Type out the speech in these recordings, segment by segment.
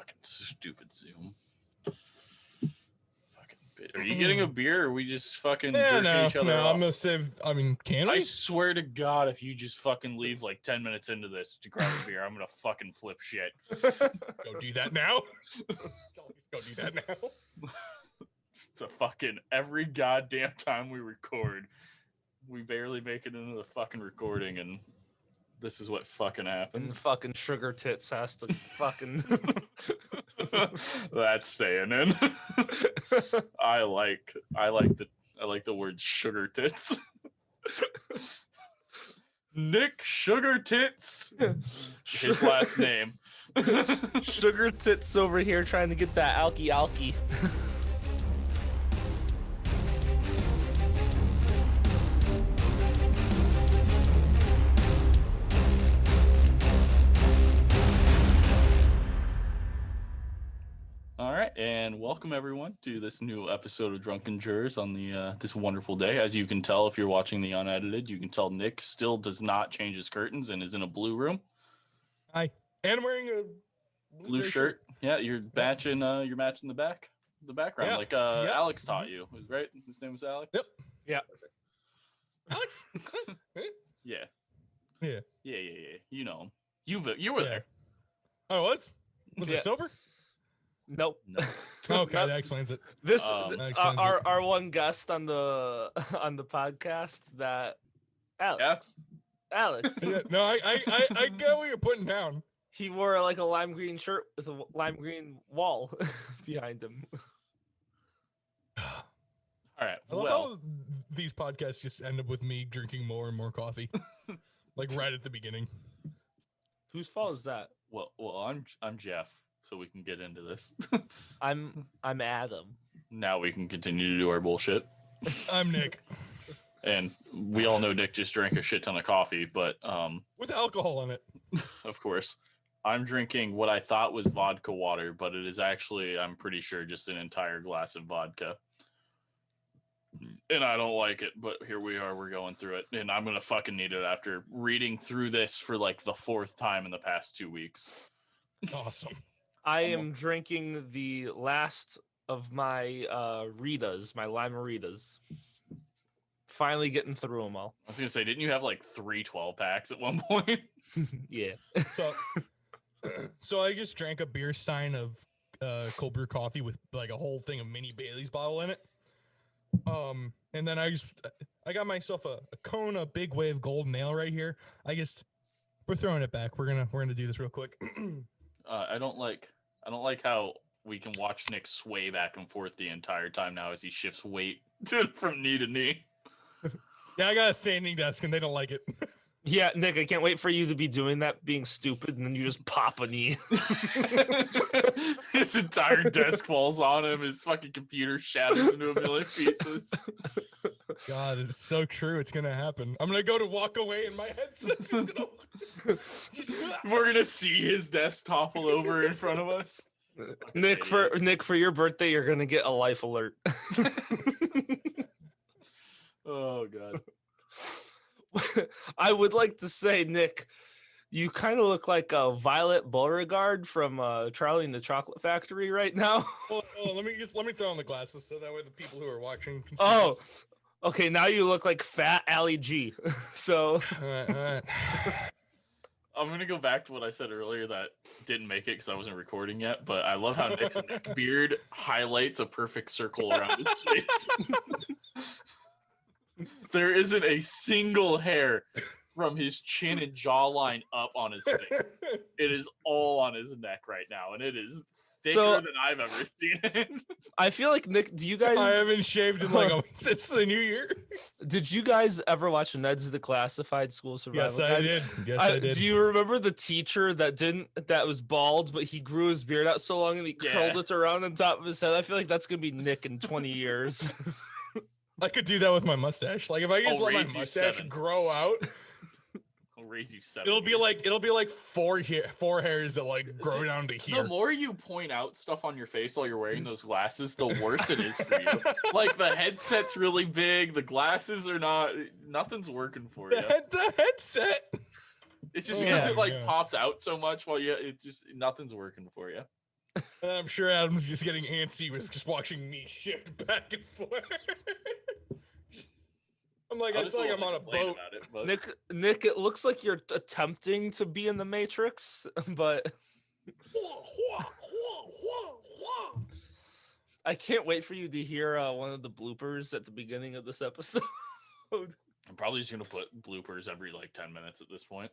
Fucking stupid Zoom. Are you getting a beer, or are we just fucking jerking each other off? I'm gonna save. I mean, can we? I swear to God, if you just fucking leave like 10 minutes into this to grab a beer, I'm gonna fucking flip shit. Go do that now. Go do that now. It's a fucking every goddamn time we record, we barely make it into the fucking recording, and this is what fucking happens. And fucking Sugar Tits has to fucking. That's saying it. I like the word Sugar Tits. Nick Sugar Tits, his last name. Sugar Tits over here trying to get that alky. All right, and welcome everyone to this new episode of Drunken Jurors on the this wonderful day. As you can tell, if you're watching the unedited, you can tell Nick still does not change his curtains and is in a blue room. Hi, and I'm wearing a blue shirt. Yeah, you're matching. You're matching the background, yeah. like Alex taught you, right? His name was Alex. Yep. Yeah. Alex. Yeah. Yeah. You know him. You were there. Oh, it was? Was it sober? Nope. No. Okay, that explains it. This explains our one guest on the podcast, that Alex. Yeah. Alex. Yeah, no, I get what you're putting down. He wore like a lime green shirt with a lime green wall behind him. All right. I love how these podcasts just end up with me drinking more and more coffee, like right at the beginning. Whose fault is that? Well, I'm Jeff, so we can get into this. I'm Adam. Now we can continue to do our bullshit. I'm Nick. And we all know Nick just drank a shit ton of coffee, but with alcohol in it. Of course. I'm drinking what I thought was vodka water, but it is actually, I'm pretty sure, just an entire glass of vodka. And I don't like it, but here we are, we're going through it. And I'm going to fucking need it after reading through this for like the fourth time in the past 2 weeks. Awesome. I am drinking the last of my Ritas, my Lime-A-Ritas. Finally getting through them all. I was going to say, didn't you have like 3 12-packs at one point? Yeah. So I just drank a beer stein of cold brew coffee with like a whole thing of mini Bailey's bottle in it. And then I got myself a Kona Big Wave Golden Ale right here. We're throwing it back. We're gonna do this real quick. I don't like how we can watch Nick sway back and forth the entire time now as he shifts weight from knee to knee. Yeah, I got a standing desk and they don't like it. Yeah, Nick, I can't wait for you to be doing that, being stupid, and then you just pop a knee. His entire desk falls on him. His fucking computer shatters into a million pieces. God, it's so true. It's going to happen. I'm going to go to walk away and my headset's just going to... We're going to see his desk topple over in front of us. Nick, for your birthday, you're going to get a life alert. Oh, God. I would like to say, Nick, you kind of look like a Violet Beauregard from Charlie and the Chocolate Factory right now. Let me throw on the glasses so that way the people who are watching can see this. This. Okay, now you look like Fat Ali G. So all right. I'm going to go back to what I said earlier that didn't make it because I wasn't recording yet, but I love how Nick's neck beard highlights a perfect circle around his face. There isn't a single hair from his chin and jawline up on his face. It is all on his neck right now, and it is thicker than I've ever seen it. I feel like, Nick, do you guys... I haven't shaved in since the new year. Did you guys ever watch Ned's Declassified School Survival Guide? Yes, I did. Do you remember the teacher that was bald, but he grew his beard out so long and he curled it around on top of his head? I feel like that's going to be Nick in 20 years. I could do that with my mustache. Like if I just let my mustache grow out, I'll raise you 7. It'll be like four hairs that like grow down to here. The more you point out stuff on your face while you're wearing those glasses, the worse it is for you. Like the headset's really big, the glasses are not. Nothing's working for you. The headset. It's just because it pops out so much while it just nothing's working for you. And I'm sure Adam's just getting antsy with just watching me shift back and forth. I'm like, I feel like I'm on a boat. About it, but... Nick, it looks like you're attempting to be in the Matrix, but I can't wait for you to hear one of the bloopers at the beginning of this episode. I'm probably just gonna put bloopers every like 10 minutes at this point.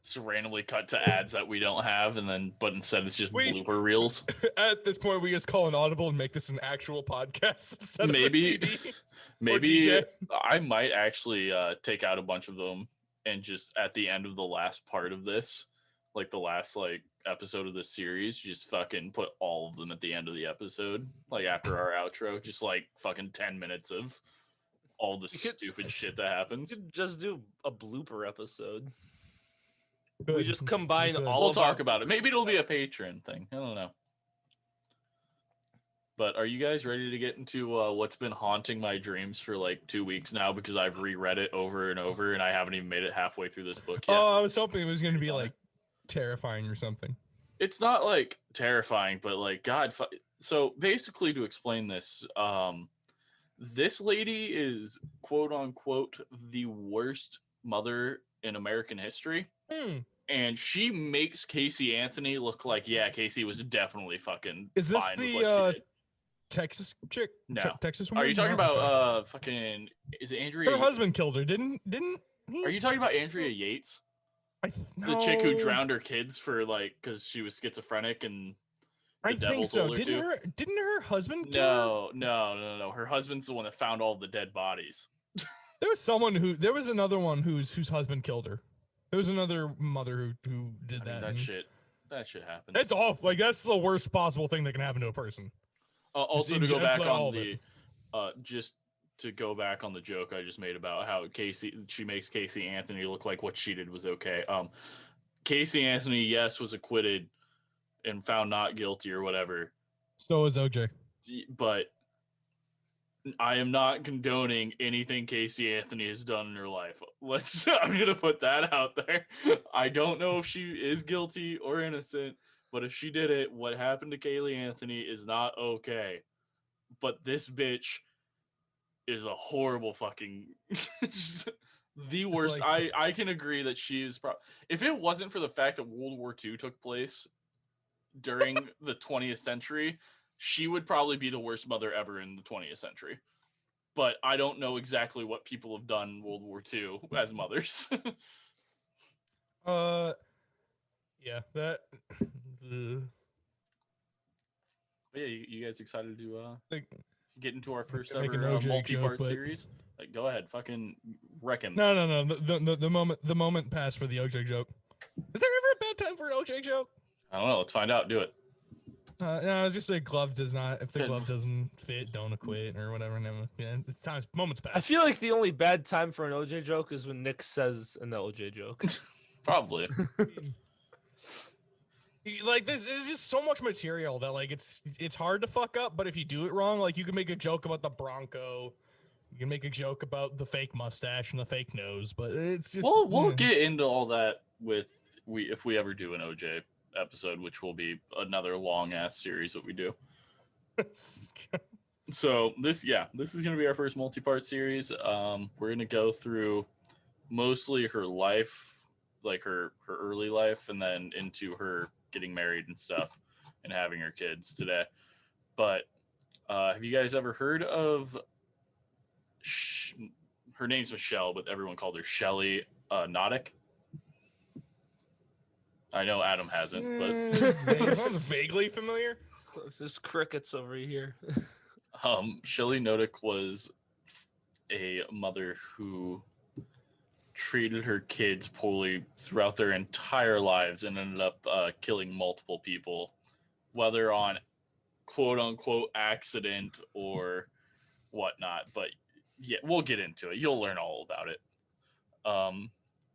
Just randomly cut to ads that we don't have, but instead it's just blooper reels. At this point, we just call an audible and make this an actual podcast instead of a TD. Maybe I might actually take out a bunch of them and just at the end of the last part of this, like the last like episode of this series, just fucking put all of them at the end of the episode, like after our outro, just like fucking 10 minutes of all the stupid shit that happens. You could just do a blooper episode. We just combine all. We'll talk about it. Maybe it'll be a Patreon thing. I don't know. But are you guys ready to get into what's been haunting my dreams for like 2 weeks now? Because I've reread it over and over, and I haven't even made it halfway through this book yet. Oh, I was hoping it was going to be like terrifying or something. It's not like terrifying, but like God. So basically, to explain this, this lady is quote unquote the worst mother in American history. And she makes Casey Anthony look like, yeah, Casey was definitely fucking Is this fine the with what she did. Texas chick? No. Texas woman? Are you talking about fucking? Is it Andrea? Her husband killed her, didn't he? Are you talking about Andrea Yates? No. The chick who drowned her kids for like because she was schizophrenic and I think so. Didn't her husband kill her? No. Her husband's the one that found all the dead bodies. There was another one whose husband killed her. There was another mother who did that. That shit happened. It's awful. Like that's the worst possible thing that can happen to a person. Also, to go back on the, just to go back on the joke I just made about how she makes Casey Anthony look like what she did was okay. Casey Anthony, yes, was acquitted and found not guilty or whatever. So was OJ. But I am not condoning anything Casey Anthony has done in her life. I'm gonna put that out there. I don't know if she is guilty or innocent, but if she did it, what happened to Kaylee Anthony is not okay. But this bitch is a horrible fucking the worst. Like, I can agree that she is if it wasn't for the fact that World War II took place during the 20th century, she would probably be the worst mother ever in the 20th century. But I don't know exactly what people have done in World War II as mothers. Yeah, that. Yeah, you guys excited to get into our first Make ever an OJ multi-part joke, series? Like, go ahead, fucking wreck him. No. The moment passed for the OJ joke. Is there ever a bad time for an OJ joke? I don't know. Let's find out. Do it. No, I was just saying glove does not. If the glove doesn't fit, don't acquit or whatever. Yeah, it's time. Moments pass. I feel like the only bad time for an OJ joke is when Nick says an OJ joke. Probably. Like there's just so much material that like it's hard to fuck up. But if you do it wrong, like you can make a joke about the Bronco, you can make a joke about the fake mustache and the fake nose. But it's just we'll get into all that if we ever do an OJ episode, which will be another long ass series that we do. So this is gonna be our first multi-part series. We're gonna go through mostly her life, like her early life, and then into her getting married and stuff and having her kids today. But have you guys ever heard of her name's Michelle, but everyone called her Shelly Knotek? I know Adam hasn't, but it sounds vaguely familiar. There's crickets over here. Michelle Knotek was a mother who treated her kids poorly throughout their entire lives and ended up killing multiple people, whether on quote unquote accident or whatnot. But yeah, we'll get into it. You'll learn all about it.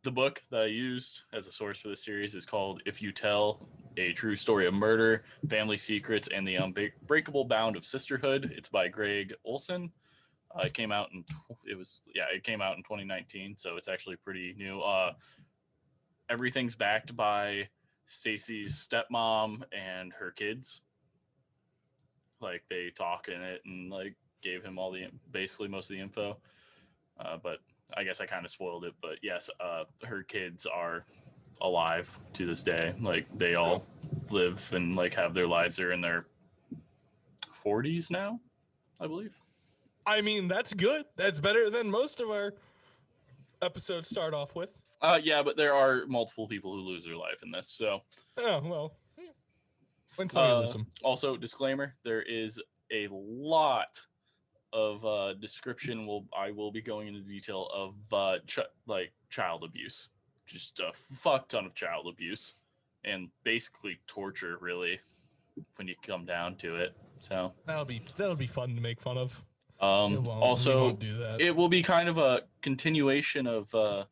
The book that I used as a source for the series is called If You Tell, A True Story of Murder, Family Secrets, and the Unbreakable Bound of Sisterhood. It's by Greg Olson. It came out in 2019, so it's actually pretty new. Everything's backed by Stacy's stepmom and her kids. like they talk in it and like gave him all the basically most of the info. But I guess I kind of spoiled it. But yes, her kids are alive to this day. Like they all live and like have their lives. They're in their 40s now, I believe. I mean, that's good. That's better than most of our episodes start off with. Yeah, but there are multiple people who lose their life in this. So, Oh well. When somebody loses them. Also, disclaimer: there is a lot of description. I will be going into detail of like child abuse, just a fuck ton of child abuse, and basically torture. Really, when you come down to it. So that'll be fun to make fun of. Also, do that. It will be kind of a continuation of the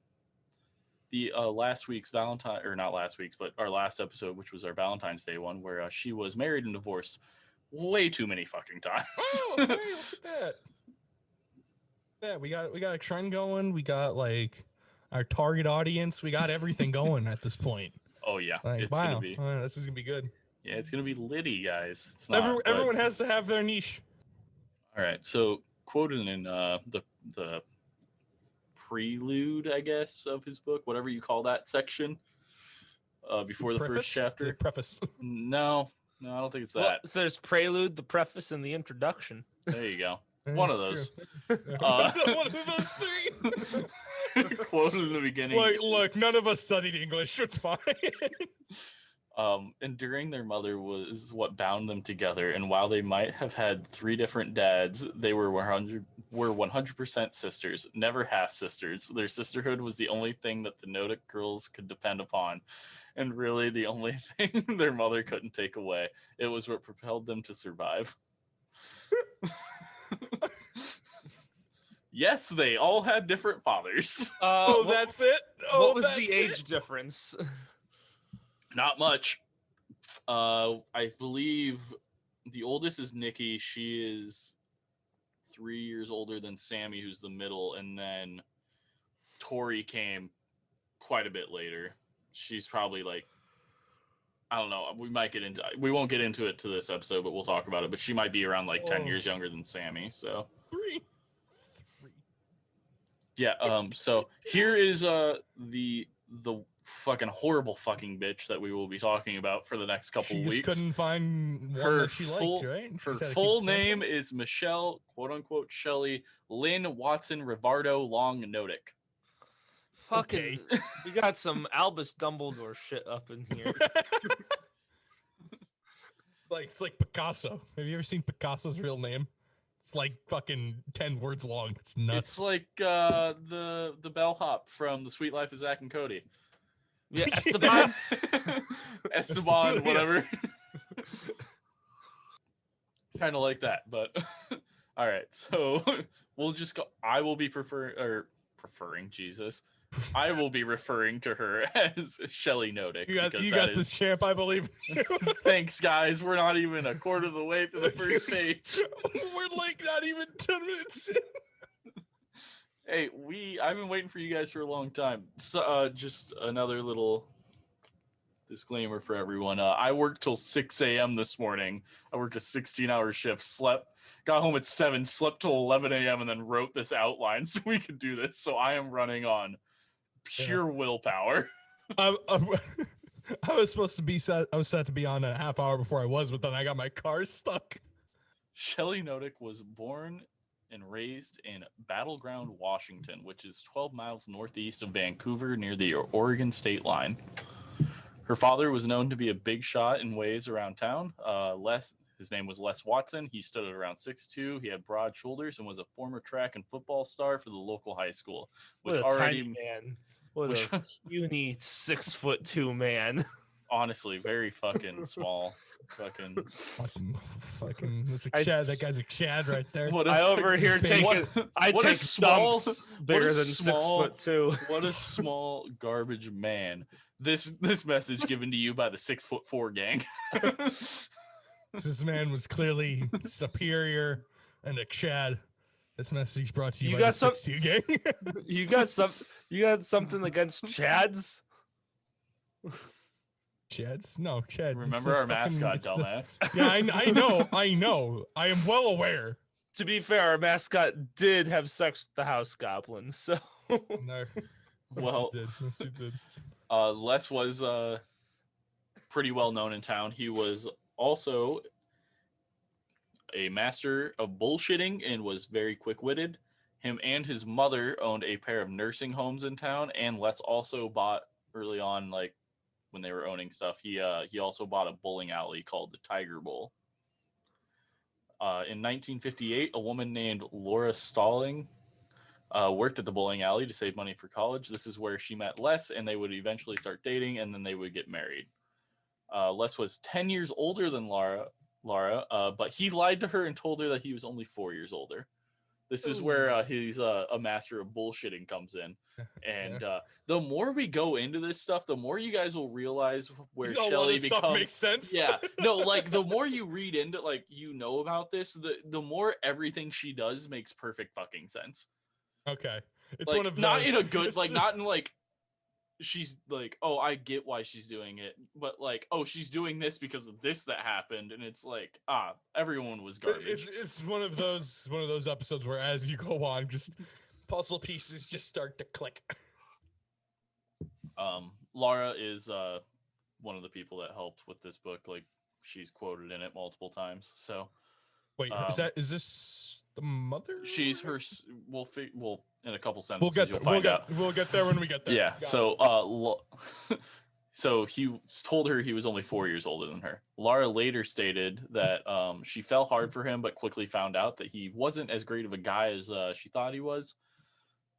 last week's Valentine, or not last week's, but our last episode, which was our Valentine's Day one, where she was married and divorced way too many fucking times. Oh, hey, look at that! Yeah, we got a trend going. We got like our target audience. We got everything going at this point. Oh yeah, like, it's wow, gonna be. this is gonna be good. Yeah, it's gonna be litty, guys. It's not. Everyone has to have their niche. All right, so quoted in the prelude, I guess, of his book, whatever you call that section, before the first chapter. The preface. No, I don't think it's that. Well, so there's prelude, the preface, and the introduction. There you go. One of those. One of those three. Quoted in the beginning. Look, none of us studied English. It's fine. Enduring their mother was what bound them together, and while they might have had 3 different dads, they were 100% sisters, never half sisters. Their sisterhood was the only thing that the Knotek girls could depend upon, and really the only thing their mother couldn't take away. It was what propelled them to survive. Yes, they all had different fathers. That's it. What was the age difference? Not much. I believe the oldest is Nikki. She is 3 years older than Sammy, who's the middle, and then Tori came quite a bit later. She's probably like, I don't know. We won't get into it to this episode, but we'll talk about it. But she might be around like 10 years younger than Sammy. So 3. Yeah. So here is the fucking horrible fucking bitch that we will be talking about for the next couple weeks. She just couldn't find one that she liked, right? Her full name is Michelle, quote unquote, Shelley Lynn Watson Rivardo Long Knotek. Fucking, we got some Albus Dumbledore shit up in here. It's like Picasso. Have you ever seen Picasso's real name? It's like fucking 10 words long. It's nuts. It's like the bellhop from The Sweet Life of Zack and Cody. Yeah, Esteban. Esteban, whatever. Kind of like that, but all right. So we'll just go. I will be preferring Jesus. I will be referring to her as Shelley Knotek. You got this, champ, I believe. Thanks, guys. We're not even a quarter of the way to the first page. We're like not even 10 minutes in. Hey, I've been waiting for you guys for a long time. So, just another little disclaimer for everyone. I worked till 6 a.m. this morning. I worked a 16-hour shift, got home at 7, slept till 11 a.m., and then wrote this outline so we could do this. So I am running on pure willpower. I was supposed to be set. I was set to be on a half hour before I was, but then I got my car stuck. Shelley Knotek was born and raised in Battleground, Washington, which is 12 miles northeast of Vancouver near the Oregon state line. Her father was known to be a big shot in ways around town. His name was Les Watson. He stood at around 6'2". He had broad shoulders and was a former track and football star for the local high school. Which what a tiny man. What a puny 6'2" man. Honestly, very fucking small. Fucking. That's a Chad. That guy's a Chad right there. I over here taking. I take stumps bigger than 6'2". What a small garbage man. This message given to you by the 6'4" gang. This man was clearly superior and a Chad. This message brought to you by got the 6'2" gang. You got something against Chads? Chads. No, Chad. it's Remember the our fucking- mascot, it's the- dumbass. Yeah, I know. I know. I am well aware. To be fair, our mascot did have sex with the house goblin, so No. Well, Yes, he did. Les was pretty well known in town. He was also a master of bullshitting and was very quick-witted. Him and his mother owned a pair of nursing homes in town, and Les also bought early on, like when they were owning stuff. He also bought a bowling alley called the Tiger Bowl. In 1958, a woman named Laura Stalling worked at the bowling alley to save money for college. This is where she met Les, and they would eventually start dating, and then they would get married. Les was 10 years older than Laura, but he lied to her and told her that he was only 4 years older. This is where he's a master of bullshitting comes in. And the more we go into this stuff, the more you guys will realize where A lot Shelley of stuff becomes. makes sense. Yeah, no, like the more you read into, like, you know about this, the more everything she does makes perfect fucking sense. Okay. It's Like, one of not those. in a good, It's like, just- not in like, she's like, oh, I get why she's doing it, but like, oh, she's doing this because of this that happened, and it's like, everyone was garbage. It's one of those episodes where as you go on, just puzzle pieces just start to click. Laura is one of the people that helped with this book. Like, she's quoted in it multiple times. So Wait, is this the mother? she's her. We'll in a couple sentences We'll you'll find out. we'll get there when we get there. Yeah. Got So so he told her he was only 4 years older than her. Laura later stated that she fell hard for him, but quickly found out that he wasn't as great of a guy as she thought he was.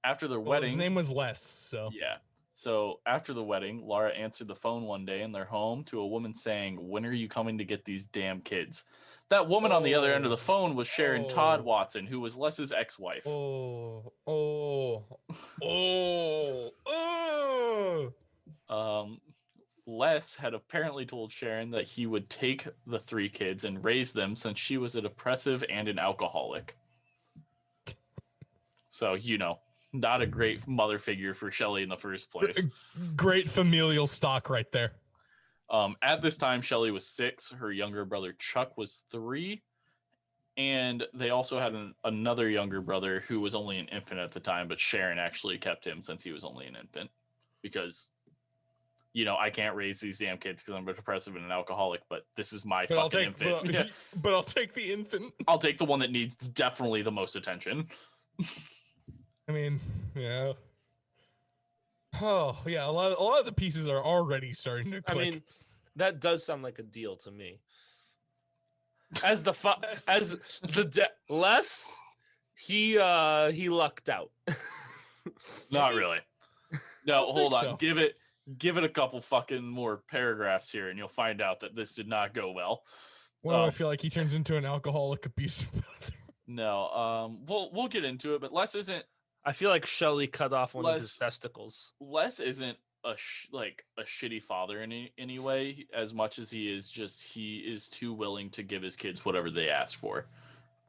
After their Well, wedding, his name was Les, so yeah. So after the wedding, Laura answered the phone one day in their home to a woman saying, "When are you coming to get these damn kids?" That woman on the other end of the phone was Sharon Todd Oh. Watson, who was Les's ex-wife. oh. Les had apparently told Sharon that he would take the 3 kids and raise them since she was a depressive and an alcoholic. So, not a great mother figure for Shelley in the first place. Great familial stock right there. At this time, Shelley was 6. Her younger brother Chuck was 3. And they also had another younger brother who was only an infant at the time, but Sharon actually kept him since he was only an infant. Because, I can't raise these damn kids because I'm a depressive and an alcoholic, but this is my fucking infant. But I'll take the infant. I'll take the one that needs definitely the most attention. I mean, yeah. Oh, yeah. A lot of the pieces are already starting to I click. mean, that does sound like a deal to me. As the Les, he lucked out. Not really. No, don't hold think on. so. Give it a couple fucking more paragraphs here, and you'll find out that this did not go well. Well, I feel like he turns into an alcoholic, abusive father. No, we'll get into it, but Les isn't. I feel like Shelley cut off one of his Les- testicles. Les isn't a shitty father in any way, as much as he is too willing to give his kids whatever they ask for,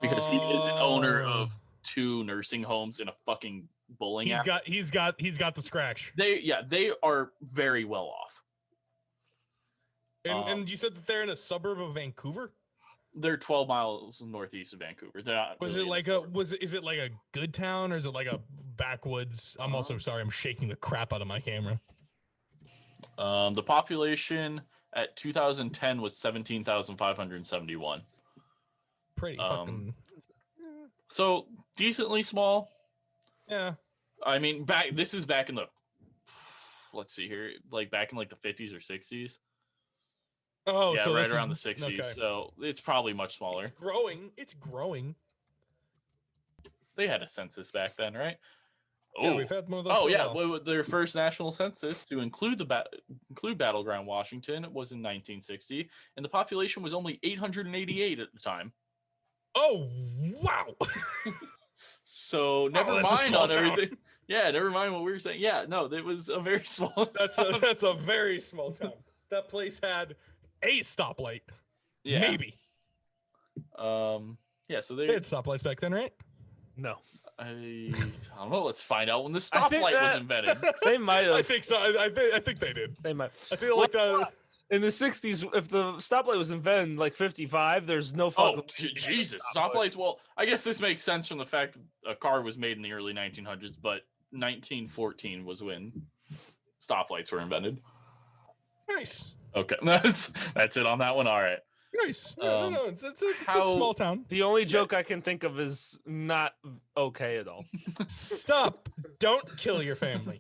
because he is an owner of 2 nursing homes and a fucking bowling alley. He's got the scratch. They are very well off. And you said that they're in a suburb of Vancouver? They're 12 miles northeast of Vancouver. They're not. Was really it in a like suburb. is it like a good town or is it like a backwoods? I'm also sorry, I'm shaking the crap out of my camera. The population at 2010 was 17,571. Pretty fucking So decently small. yeah. I mean, this is back in the, let's see here, like back in like the 50s or 60s. Oh, Yeah, so right this around the is- 60s. okay. So it's probably much smaller. It's growing. They had a census back then, right? Yeah, we've had one of those. Oh for a yeah, while. their first national census to include Battleground Washington was in 1960, and the population was only 888 at the time. Oh wow. So never that's a mind small on town. everything. Yeah, never mind what we were saying. Yeah, no, it was a very small. town. That's a very small town. That place had a stoplight. Yeah. Maybe. Yeah. So They they. had stoplights back then, right? No, I don't know. Let's find out when the I think stoplight was that- invented. they might I have. think so. I think they did. They might. I feel like In the 60s, if the stoplight was invented in like 55, there's no fucking. Jesus, stoplights. Well, I guess this makes sense from the fact a car was made in the early 1900s, but 1914 was when stoplights were invented. Nice. Okay, that's it on that one. All right. Nice. No. It's a how- small town. The only joke I can think of is not okay at all. Stop. Don't kill your family.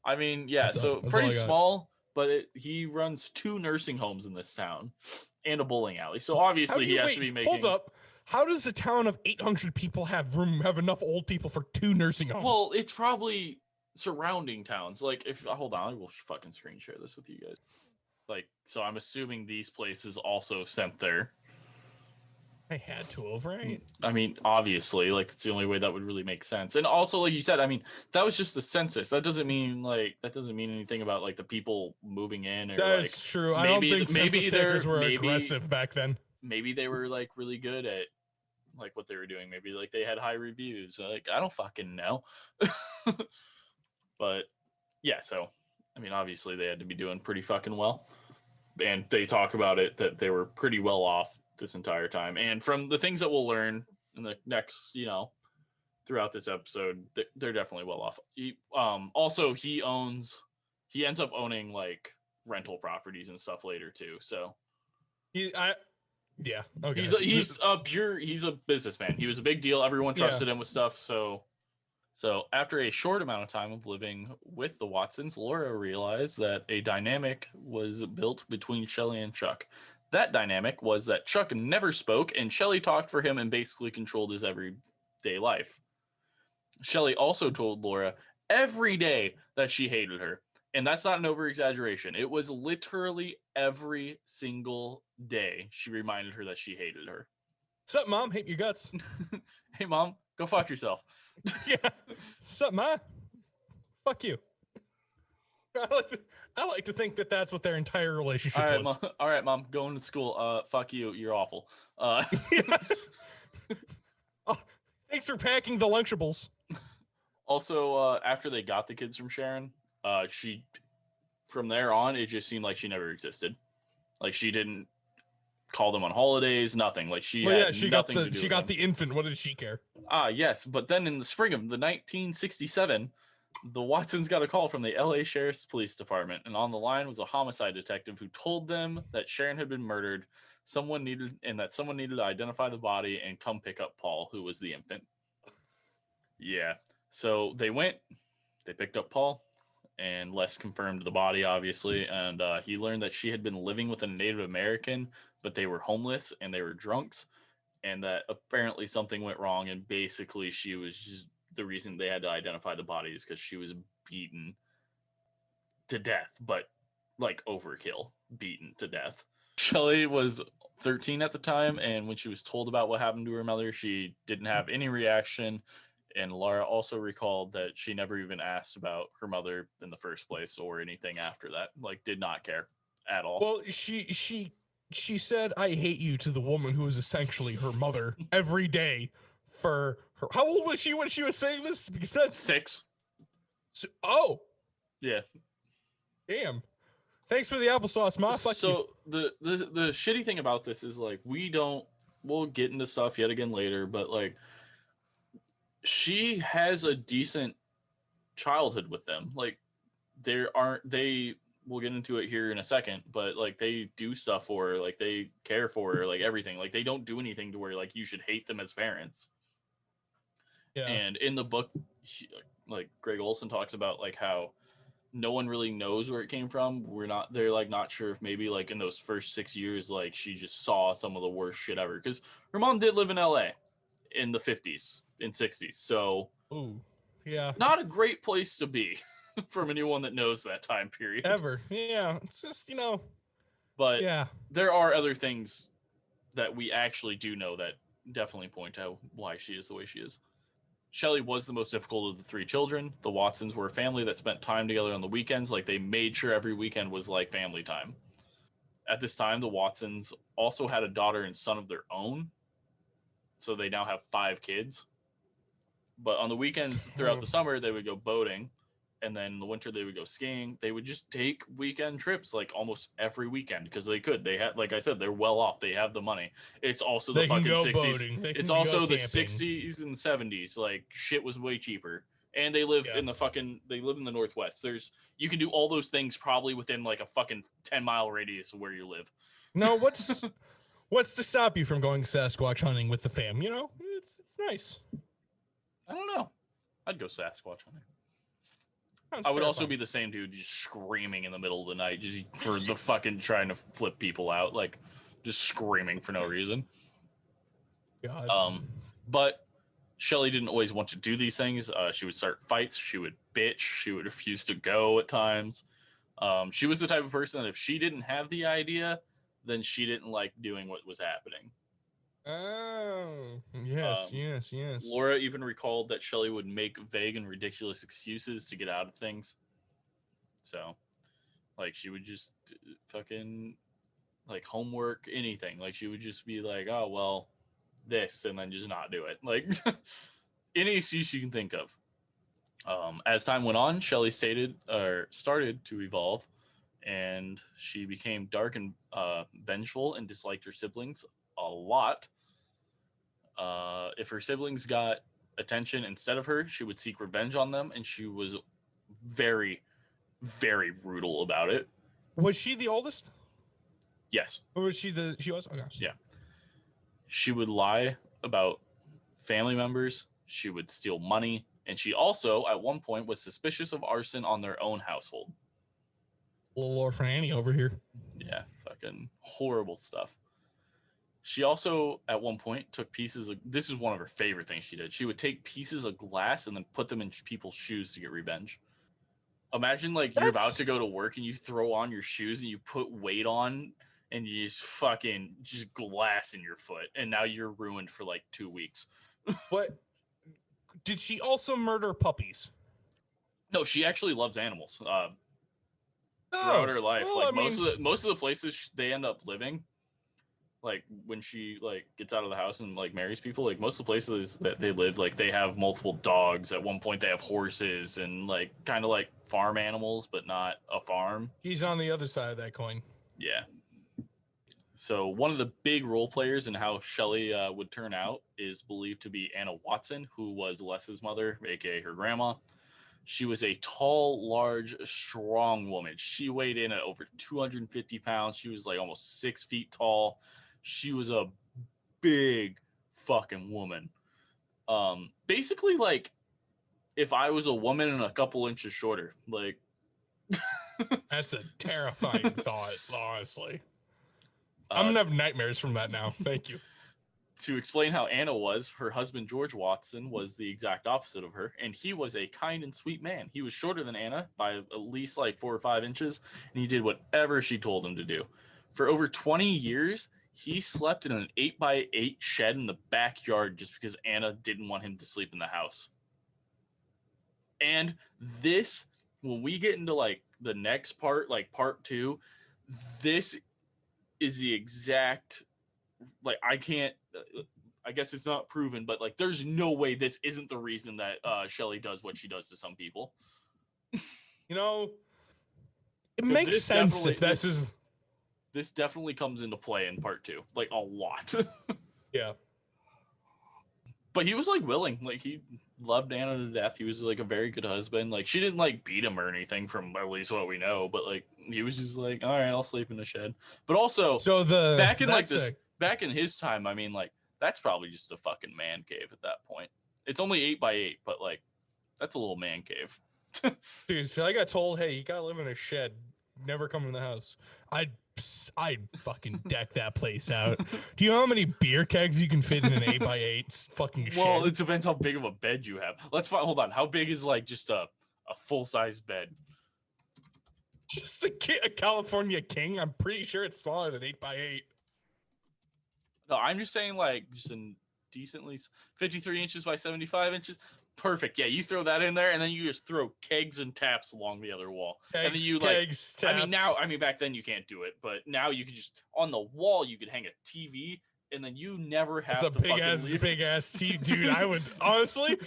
I mean, yeah, That's all- so that's all pretty I got. small, but he runs 2 nursing homes in this town and a bowling alley. So How do obviously he you- has wait, to be making. Hold up. How does a town of 800 people have enough old people for 2 nursing homes? Well, it's probably surrounding towns. Like, if hold on, I will fucking screen share this with you guys. Like, so I'm assuming these places also sent their. I had to have, right? I mean, obviously, like that's the only way that would really make sense. And also, like you said, I mean, that was just the census. That doesn't mean anything about like the people moving in or That like is true. I don't think census takers were aggressive back then. maybe they were like really good at like what they were doing. Maybe like they had high reviews. Like I don't fucking know. But yeah, so I mean, obviously they had to be doing pretty fucking well. And they talk about it that they were pretty well off this entire time. And from the things that we'll learn in the next, throughout this episode, they're definitely well off. Also he ends up owning like rental properties and stuff later too. So Yeah. Okay. he's a businessman. He was a big deal. Everyone trusted him with stuff. So after a short amount of time of living with the Watsons, Laura realized that a dynamic was built between Shelley and Chuck. That dynamic was that Chuck never spoke and Shelley talked for him and basically controlled his everyday life. Shelley also told Laura every day that she hated her. And that's not an over-exaggeration. It was literally every single day she reminded her that she hated her. Sup, Mom? Hate your guts. Hey, Mom, go fuck yourself. Yeah. Sup, Ma? Fuck you. I like to think that that's what their entire relationship was. All right, Mom, going to school. Fuck you. You're awful. Oh, thanks for packing the Lunchables. Also, after they got the kids from Sharon, from there on, it just seemed like she never existed. Like she didn't call them on holidays, nothing. Like she got the infant. What did she care? Yes, but then in the spring of the 1967, the Watsons got a call from the LA Sheriff's Police Department, and on the line was a homicide detective who told them that Sharon had been murdered. Someone needed to identify the body and come pick up Paul, who was the infant. Yeah. So they picked up Paul, and Les confirmed the body, obviously, and he learned that she had been living with a Native American, but they were homeless and they were drunks, and that apparently something went wrong, and basically she was just the reason they had to identify the body is because she was beaten to death, but like overkill, beaten to death. Shelley was 13 at the time, and when she was told about what happened to her mother, she didn't have any reaction. And Laura also recalled that she never even asked about her mother in the first place or anything after that. Like, did not care at all. Well, she said, "I hate you" to the woman who was essentially her mother every day for her. How old was she when she was saying this? Because that's 6. Oh, yeah. Damn. Thanks for the applesauce, Ma. Fuck so you. The shitty thing about this is like we'll get into stuff yet again later, but like she has a decent childhood with them. Like we'll get into it here in a second, but like they do stuff for her, like they care for her, like everything. Like they don't do anything to where like you should hate them as parents. Yeah. And in the book, like Greg Olson talks about like how no one really knows where it came from. They're like not sure if maybe like in those first 6 years, like she just saw some of the worst shit ever. Because her mom did live in LA in the 50s and 60s. So ooh, yeah. Not a great place to be from anyone that knows that time period. Ever. Yeah. It's just, But yeah, there are other things that we actually do know that definitely point out why she is the way she is. Shelley was the most difficult of the 3 children. The Watsons were a family that spent time together on the weekends. Like they made sure every weekend was like family time. At this time, the Watsons also had a daughter and son of their own. So they now have 5 kids. But on the weekends throughout the summer, they would go boating. and then in the winter they would go skiing. They would just take weekend trips like almost every weekend because they could. They had, like I said, they're well off. They have the money. It's also the They can fucking go 60s. boating. They It's can also go the camping. 60s and 70s. Like shit was way cheaper. And they live Yeah. in they live in the Northwest. You can do all those things probably within like a fucking 10-mile radius of where you live. No, what's to stop you from going Sasquatch hunting with the fam? You know, it's nice. I don't know. I'd go Sasquatch hunting. Sounds I would also terrifying. be the same dude just screaming in the middle of the night just for the fucking trying to flip people out, like just screaming for no reason. God. But Shelly didn't always want to do these things. She would start fights. She would bitch. She would refuse to go at times. She was the type of person that if she didn't have the idea, then she didn't like doing what was happening. Oh, yes. Laura even recalled that Shelly would make vague and ridiculous excuses to get out of things. So, like, she would just fucking, like, homework, anything. Like, she would just be like, oh, well, this, and then just not do it. Like, any excuse you can think of. As time went on, Shelly started to evolve, and she became dark and vengeful and disliked her siblings a lot. If her siblings got attention instead of her, she would seek revenge on them, and she was very, very brutal about it. Was she the oldest? Yes. Or was she was? Oh gosh. Yeah. She would lie about family members. She would steal money. And she also, at one point, was suspicious of arson on their own household. Little orphan Annie over here. Yeah, fucking horrible stuff. She also, at one point, took pieces of... This is one of her favorite things she did. She would take pieces of glass and then put them in people's shoes to get revenge. Imagine, like, you're about to go to work and you throw on your shoes and you put weight on and you just glass in your foot. And now you're ruined for, like, 2 weeks. What? Did she also murder puppies? No, she actually loves animals. Throughout her life, well, most of the places they end up living, like when she like gets out of the house and like marries people, like most of the places that they live, like they have multiple dogs. At one point, they have horses and like kind of like farm animals, but not a farm. He's on the other side of that coin. Yeah. So one of the big role players in how Shelly would turn out is believed to be Anna Watson, who was Les's mother, aka her grandma. She was a tall, large, strong woman. She weighed in at over 250 pounds. She was like almost 6 feet tall. She was a big fucking woman. Basically, like if I was a woman and a couple inches shorter, like. That's a terrifying thought, honestly. I'm gonna have nightmares from that now. Thank you. To explain how Anna was, her husband George Watson was the exact opposite of her, and he was a kind and sweet man. He was shorter than Anna by at least like 4 or 5 inches, and he did whatever she told him to do. For over 20 years, he slept in an 8x8 shed in the backyard just because Anna didn't want him to sleep in the house. And this, when we get into like the next part, like part 2, this is the exact, like, I guess it's not proven, but like there's no way this isn't the reason that Shelly does what she does to some people. You know, it makes sense if this definitely comes into play in part 2, like a lot. Yeah. But he was like willing, like he loved Anna to death. He was like a very good husband. Like she didn't like beat him or anything, from at least what we know, but like he was just like, all right, I'll sleep in the shed. But also, so back in his time, I mean, like that's probably just a fucking man cave at that point. It's only 8x8, but like that's a little man cave. Dude, if I got told, hey, you gotta live in a shed, never come in the house, I'd fucking deck that place out. Do you know how many beer kegs you can fit in an 8x8 fucking shed? Well, it depends how big of a bed you have. Let's find. Hold on. How big is like just a full size bed? Just a California king. I'm pretty sure it's smaller than 8x8. No, I'm just saying like just a decently 53 inches by 75 inches. Perfect. Yeah, you throw that in there, and then you just throw kegs and taps along the other wall. And then you taps. I mean, back then you can't do it, but now you could just on the wall you could hang a TV, and then you never have to big ass TV, dude. I would honestly,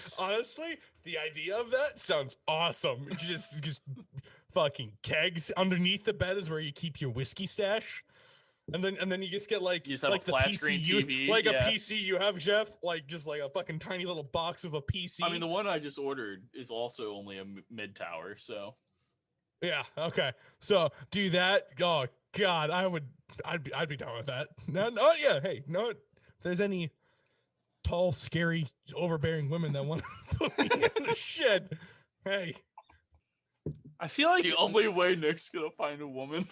The idea of that sounds awesome. Just fucking kegs underneath the bed is where you keep your whiskey stash. And then you just get like You just have like a the flat PC screen you, TV, like yeah. a PC you have, Jeff, like just like a fucking tiny little box of a PC. I mean, the one I just ordered is also only a mid tower, so Yeah, okay. So do that. Oh God, I'd be down with that. No, yeah. Hey, no, if there's any tall, scary, overbearing women that want to put me in the shed, hey. I feel like the only way Nick's gonna find a woman.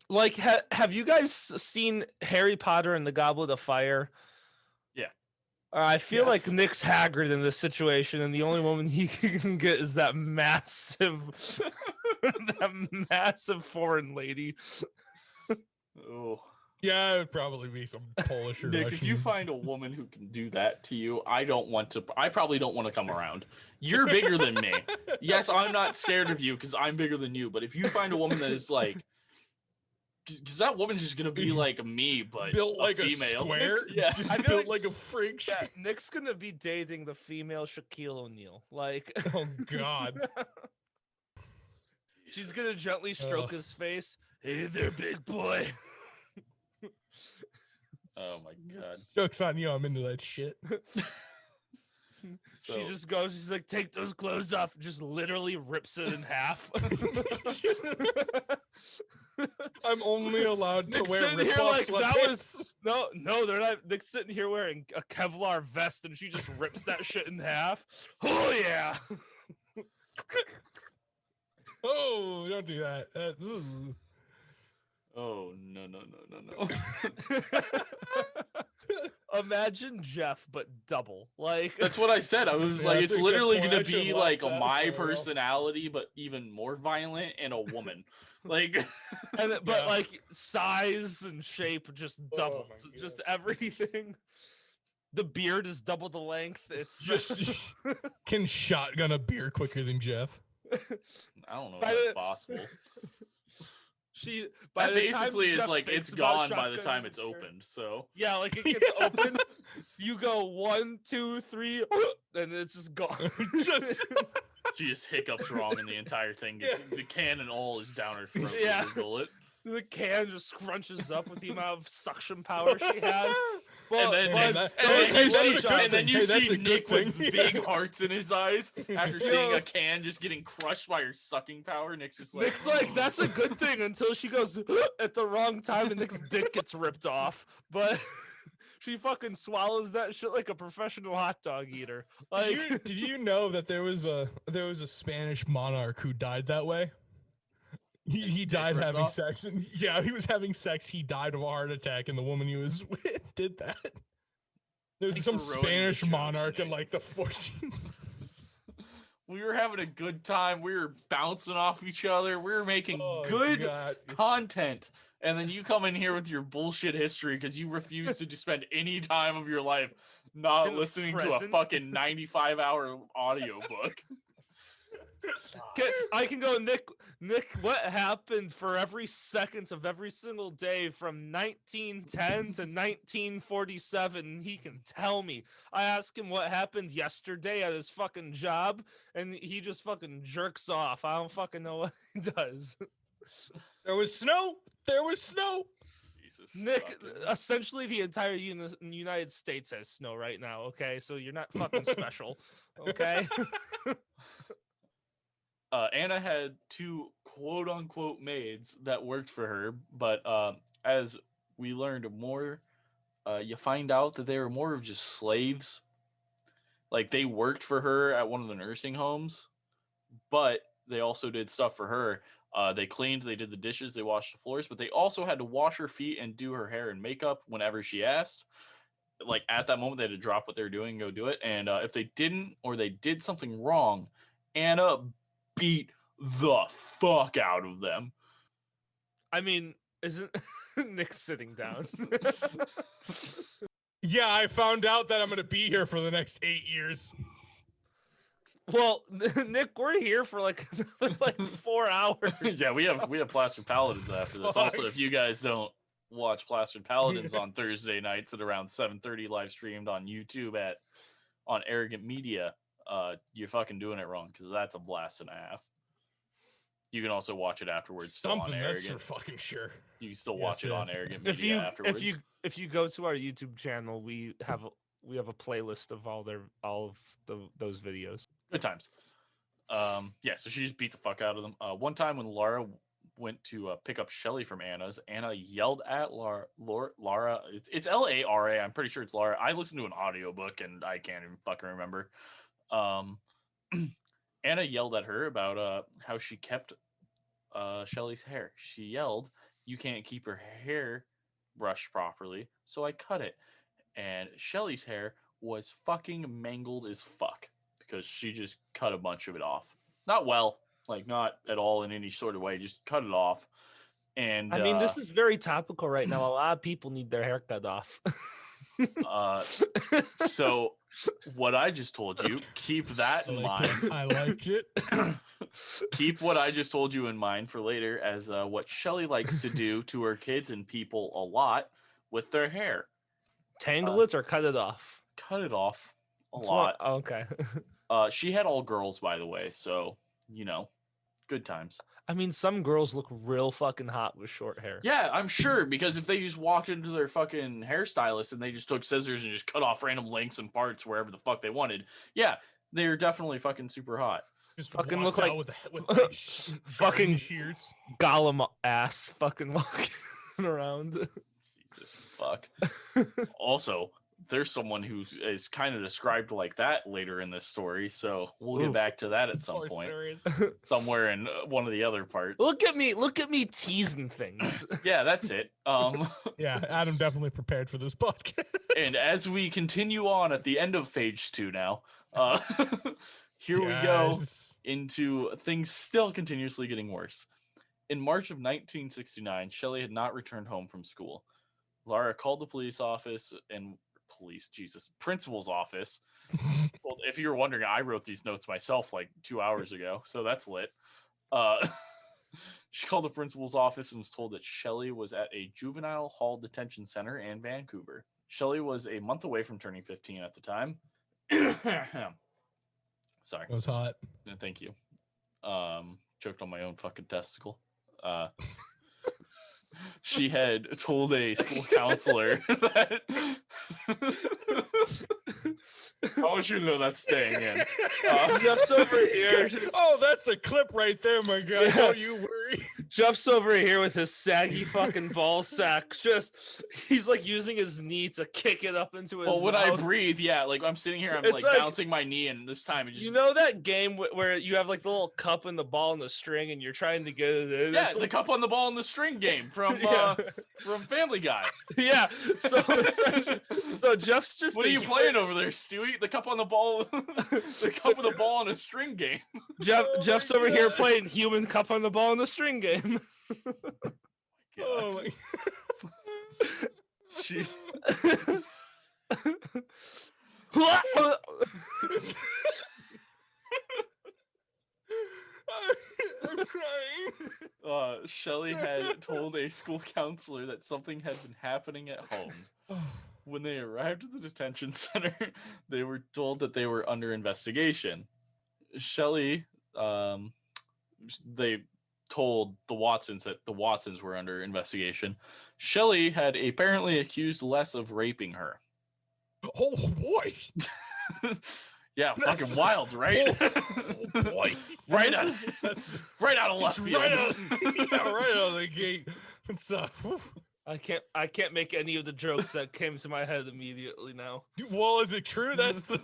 like have you guys seen Harry Potter and the Goblet of Fire? Yeah. I feel like Yes. Nick's Haggard in this situation, and the only woman he can get is that massive, that massive foreign lady. Oh, Yeah, it would probably be some Polish or Nick, Russian. if you find a woman who can do that to you, I probably don't want to come around. You're bigger than me. Yes, I'm not scared of you because I'm bigger than you. But if you find a woman that is like, because that woman's just gonna be like me, but built like a female. square, Yeah. just I feel built like a freak. Yeah, Nick's gonna be dating the female Shaquille O'Neal. Like, Oh God. she's gonna gently stroke his face. Hey there, big boy. Oh my God. Joke's on you. I'm into that shit. So, She just goes. She's like, take those clothes off. Just literally rips it in half. I'm only allowed to Nick's wear sitting rip here off like that sweatpants. was no. They're not. Nick's sitting here wearing a Kevlar vest, and she just rips that shit in half. Oh yeah. Oh, don't do that. Ooh. oh no. Imagine Jeff, but double. Like That's what I said. I was Yeah, like, that's it's a good literally point. gonna I should've be left like that my there, well. personality, but even more violent, and a woman. Like, but Yeah. like size and shape just Oh doubled. my Just everything. The beard is double the length. It's Just can shotgun a beer quicker than Jeff. I don't know By if that's the- possible. she. By That the time basically is Jeff like thinks it's about gone by the time shotgunning it's beer- opened. So Yeah, like it gets open. You go 1, 2, 3, and it's just gone. Just she just hiccups wrong, and the entire thing gets the can and all is down her throat. Yeah. With her bullet. The can just scrunches up with the amount of suction power she has. But, And then, but and those then you blowjobs- see, and then you Hey, that's see a good Nick with thing. big hearts in his eyes after seeing Yo. a can just getting crushed by her sucking power. Nick's just like, Nick's like, that's a good thing until she goes at the wrong time and Nick's dick gets ripped off. But she fucking swallows that shit like a professional hot dog eater. Like, did you know that there was a Spanish monarch who died that way? He dick died ripped having off? sex, and yeah, he was having sex. He died of a heart attack, and the woman he was with did that. There was Thanks some for ruining the Spanish jokes, monarch in Nick. like the 14th. we were having a good time. We were bouncing off each other. We were making Oh, good God. content. And then you come in here with your bullshit history because you refuse to just spend any time of your life not In the listening to a present. fucking 95-hour audiobook. I can go, Nick, what happened for every second of every single day from 1910 to 1947? He can tell me. I ask him what happened yesterday at his fucking job, and he just fucking jerks off. I don't fucking know what he does. There was snow. There was snow. Jesus. Nick, fucking- essentially the entire United States has snow right now, okay? So you're not fucking special, okay? Anna had 2 quote unquote maids that worked for her, but as we learned more, you find out that they were more of just slaves. Like they worked for her at one of the nursing homes, but they also did stuff for her. They cleaned, they did the dishes, they washed the floors, but they also had to wash her feet and do her hair and makeup whenever she asked. Like at that moment, they had to drop what they were doing and go do it. And if they didn't, or they did something wrong, Anna beat the fuck out of them. I mean, isn't Nick sitting down? Yeah, I found out that I'm gonna be here for the next 8 years. Well, Nick, we're here for like 4 hours. Yeah, we have Plastered Paladins after this. Also, Fuck. if you guys don't watch Plastered Paladins on Thursday nights at around 7:30, live streamed on YouTube on Arrogant Media, you're fucking doing it wrong because that's a blast and a half. You can also watch it afterwards. Still on Something that's Arrogant. for fucking sure. You can still Yes, watch it yeah. on Arrogant Media afterwards. If you go to our YouTube channel, we have a playlist of all of those videos. Good times. Yeah, so she just beat the fuck out of them. One time when Laura went to pick up Shelly from Anna's, Anna yelled at Laura. It's Lara. I'm pretty sure it's Laura. I listened to an audiobook and I can't even fucking remember. Anna yelled at her about how she kept Shelly's hair. She yelled, "You can't keep her hair brushed properly," so I cut it. And Shelly's hair was fucking mangled as fuck because she just cut a bunch of it off. Not well, like not at all in any sort of way, just cut it off. And I mean, this is very topical right now. A lot of people need their hair cut off. So what I just told you, keep that in mind. I liked it. Keep what I just told you in mind for later as what Shelly likes to do to her kids and people a lot with their hair. Tangle it or cut it off? Cut it off a It's lot. what- okay. She had all girls, by the way, so, you know, good times. I mean, some girls look real fucking hot with short hair. Yeah, I'm sure, because if they just walked into their fucking hairstylist and they just took scissors and just cut off random lengths and parts wherever the fuck they wanted, yeah, they're definitely fucking super hot. Just Fucking walks look out like- with fucking garden shears. Gollum ass fucking walking around. Jesus fuck. Also, there's someone who is kind of described like that later in this story, so we'll get Oof. back to that at some Course point, there is. somewhere in one of the other parts. Look at me teasing things. Yeah, that's it. Yeah, Adam definitely prepared for this podcast. And as we continue on at the end of page 2 now, here we go Yes. into things still continuously getting worse. In March of 1969, Shelley had not returned home from school. Laura called the principal's office. Well, if you were wondering, I wrote these notes myself like 2 hours ago, so that's lit. She called the principal's office and was told that Shelley was at a juvenile hall detention center in Vancouver. Shelley was a month away from turning 15 at the time. Sorry. It was hot. Thank you. Choked on my own fucking testicle. She had told a school counselor that I want you to know that's staying in. Jeff's over here. Oh, that's a clip right there, my guy. Yeah. Don't you worry. Jeff's over here with his saggy fucking ball sack. He's like using his knee to kick it up into his Well, when I mouth. breathe, yeah, like I'm sitting here, I'm It's like like- bouncing my knee, and this time it just You know that game where you have like the little cup and the ball and the string, and you're trying to get it in? yeah, It's the like- cup on the ball and the string game from Yeah. from Family Guy. Yeah. So so Jeff's just What are a you human- playing over there, Stewie? The cup on the ball, the cup with the ball on a string game. Jeff's my over here God. playing human cup on the ball in the string game. Oh God. my. She, I'm crying. Shelley had told a school counselor that something had been happening at home. When they arrived at the detention center, they were told that they were under investigation. Shelley, they told the Watsons that the Watsons were under investigation. Shelley had apparently accused Les of raping her. Oh boy. Yeah, That's- fucking wild, right? Oh boy. right, This out, is- that's right out of left it's field. right out, yeah, right out of the gate. It's whew. I can't make any of the jokes that came to my head immediately now. Well, is it true? That's the.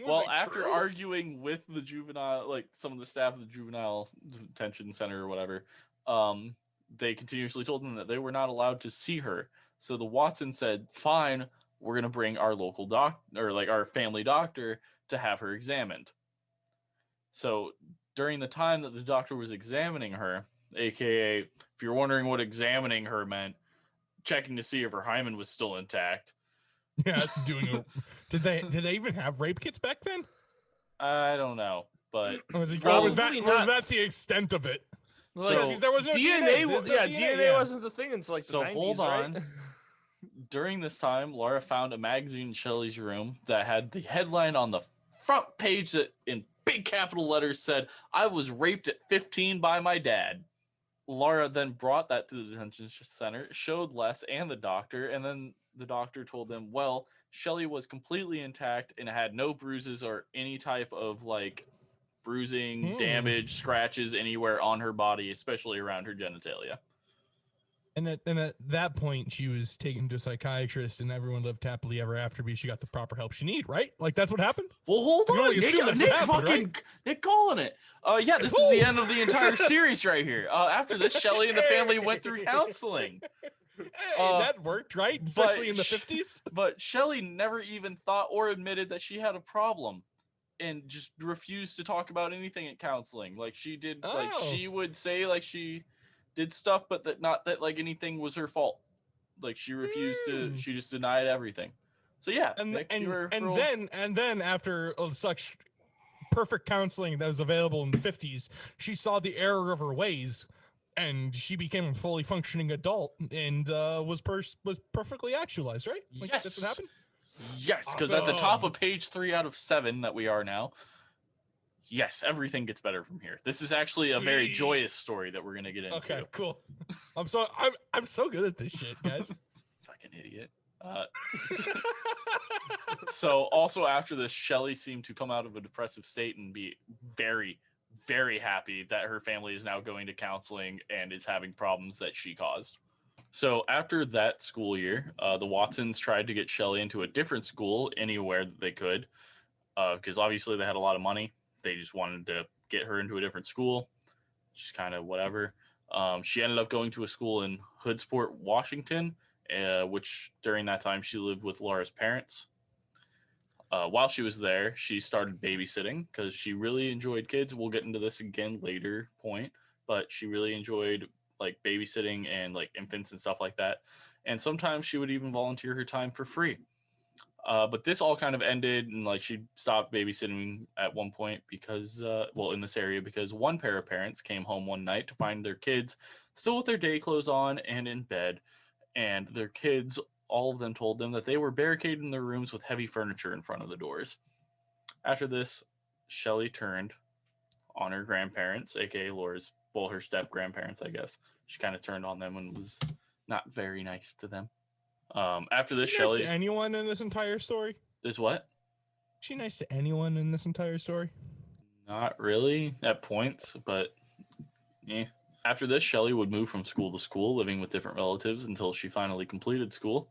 Well, Was it after true? arguing with the juvenile, like some of the staff of the juvenile detention center or whatever, they continuously told them that they were not allowed to see her. So the Watson said, "Fine, we're gonna bring our local doctor, or like our family doctor, to have her examined." So during the time that the doctor was examining her, aka, if you're wondering what examining her meant, checking to see if her hymen was still intact. Yeah, doing a. Did they even have rape kits back then? I don't know, but Or was, it, Well, or was that probably or was not. that the extent of it? So- Because there was no DNA, There's no yeah, DNA yeah. wasn't the thing until like the So 90s, hold right? on. During this time, Laura found a magazine in Shelley's room that had the headline on the front page that in big capital letters said, "I was raped at 15 by my dad." Laura then brought that to the detention center, showed Les and the doctor, and then the doctor told them, well, Shelley was completely intact and had no bruises or any type of like bruising, damage, scratches anywhere on her body, especially around her genitalia. And at that point, she was taken to a psychiatrist, and everyone lived happily ever after because she got the proper help she needed, right? Like, that's what happened? Well, hold You can on. only assume that's what happened, right? Nick calling it. Yeah, this is the end of the entire series right here. After this, Shelley and the family went through counseling. Hey, that worked, right? Especially in the 50s. But Shelley never even thought or admitted that she had a problem and just refused to talk about anything at counseling. Like, she did, like, she would say, like, she did stuff, but that not that like anything was her fault. Like, she refused to. She just denied everything. So yeah, Nick, and then after such perfect counseling that was available in the 50s, she saw the error of her ways, and she became a fully functioning adult and was perfectly actualized, right? Like, yes, that's what happened. Yes, because at the top of page 3 out of 7 that we are now. Yes, everything gets better from here. This is actually a very joyous story that we're gonna get into. Okay, cool. I'm so good at this shit, guys. Fucking idiot. So also after this, Shelley seemed to come out of a depressive state and be very, very happy that her family is now going to counseling and is having problems that she caused. So after that school year, the Watsons tried to get Shelley into a different school anywhere that they could, because obviously they had a lot of money. They just wanted to get her into a different school, just kind of whatever. She ended up going to a school in Hoodsport, Washington, which during that time she lived with Laura's parents. While she was there, she started babysitting because she really enjoyed kids. We'll get into this again later point, but she really enjoyed like babysitting and like infants and stuff like that. And sometimes she would even volunteer her time for free. But this all kind of ended, and like she stopped babysitting at one point because, in this area, because one pair of parents came home one night to find their kids still with their day clothes on and in bed, and their kids, all of them told them that they were barricaded in their rooms with heavy furniture in front of the doors. After this, Shelley turned on her grandparents, aka Laura's, her step grandparents, I guess. She kind of turned on them and was not very nice to them. After this, Shelley. Nice to anyone in this entire story? There's what? Is she nice to anyone in this entire story? Not really at points, but yeah. After this, Shelley would move from school to school, living with different relatives until she finally completed school.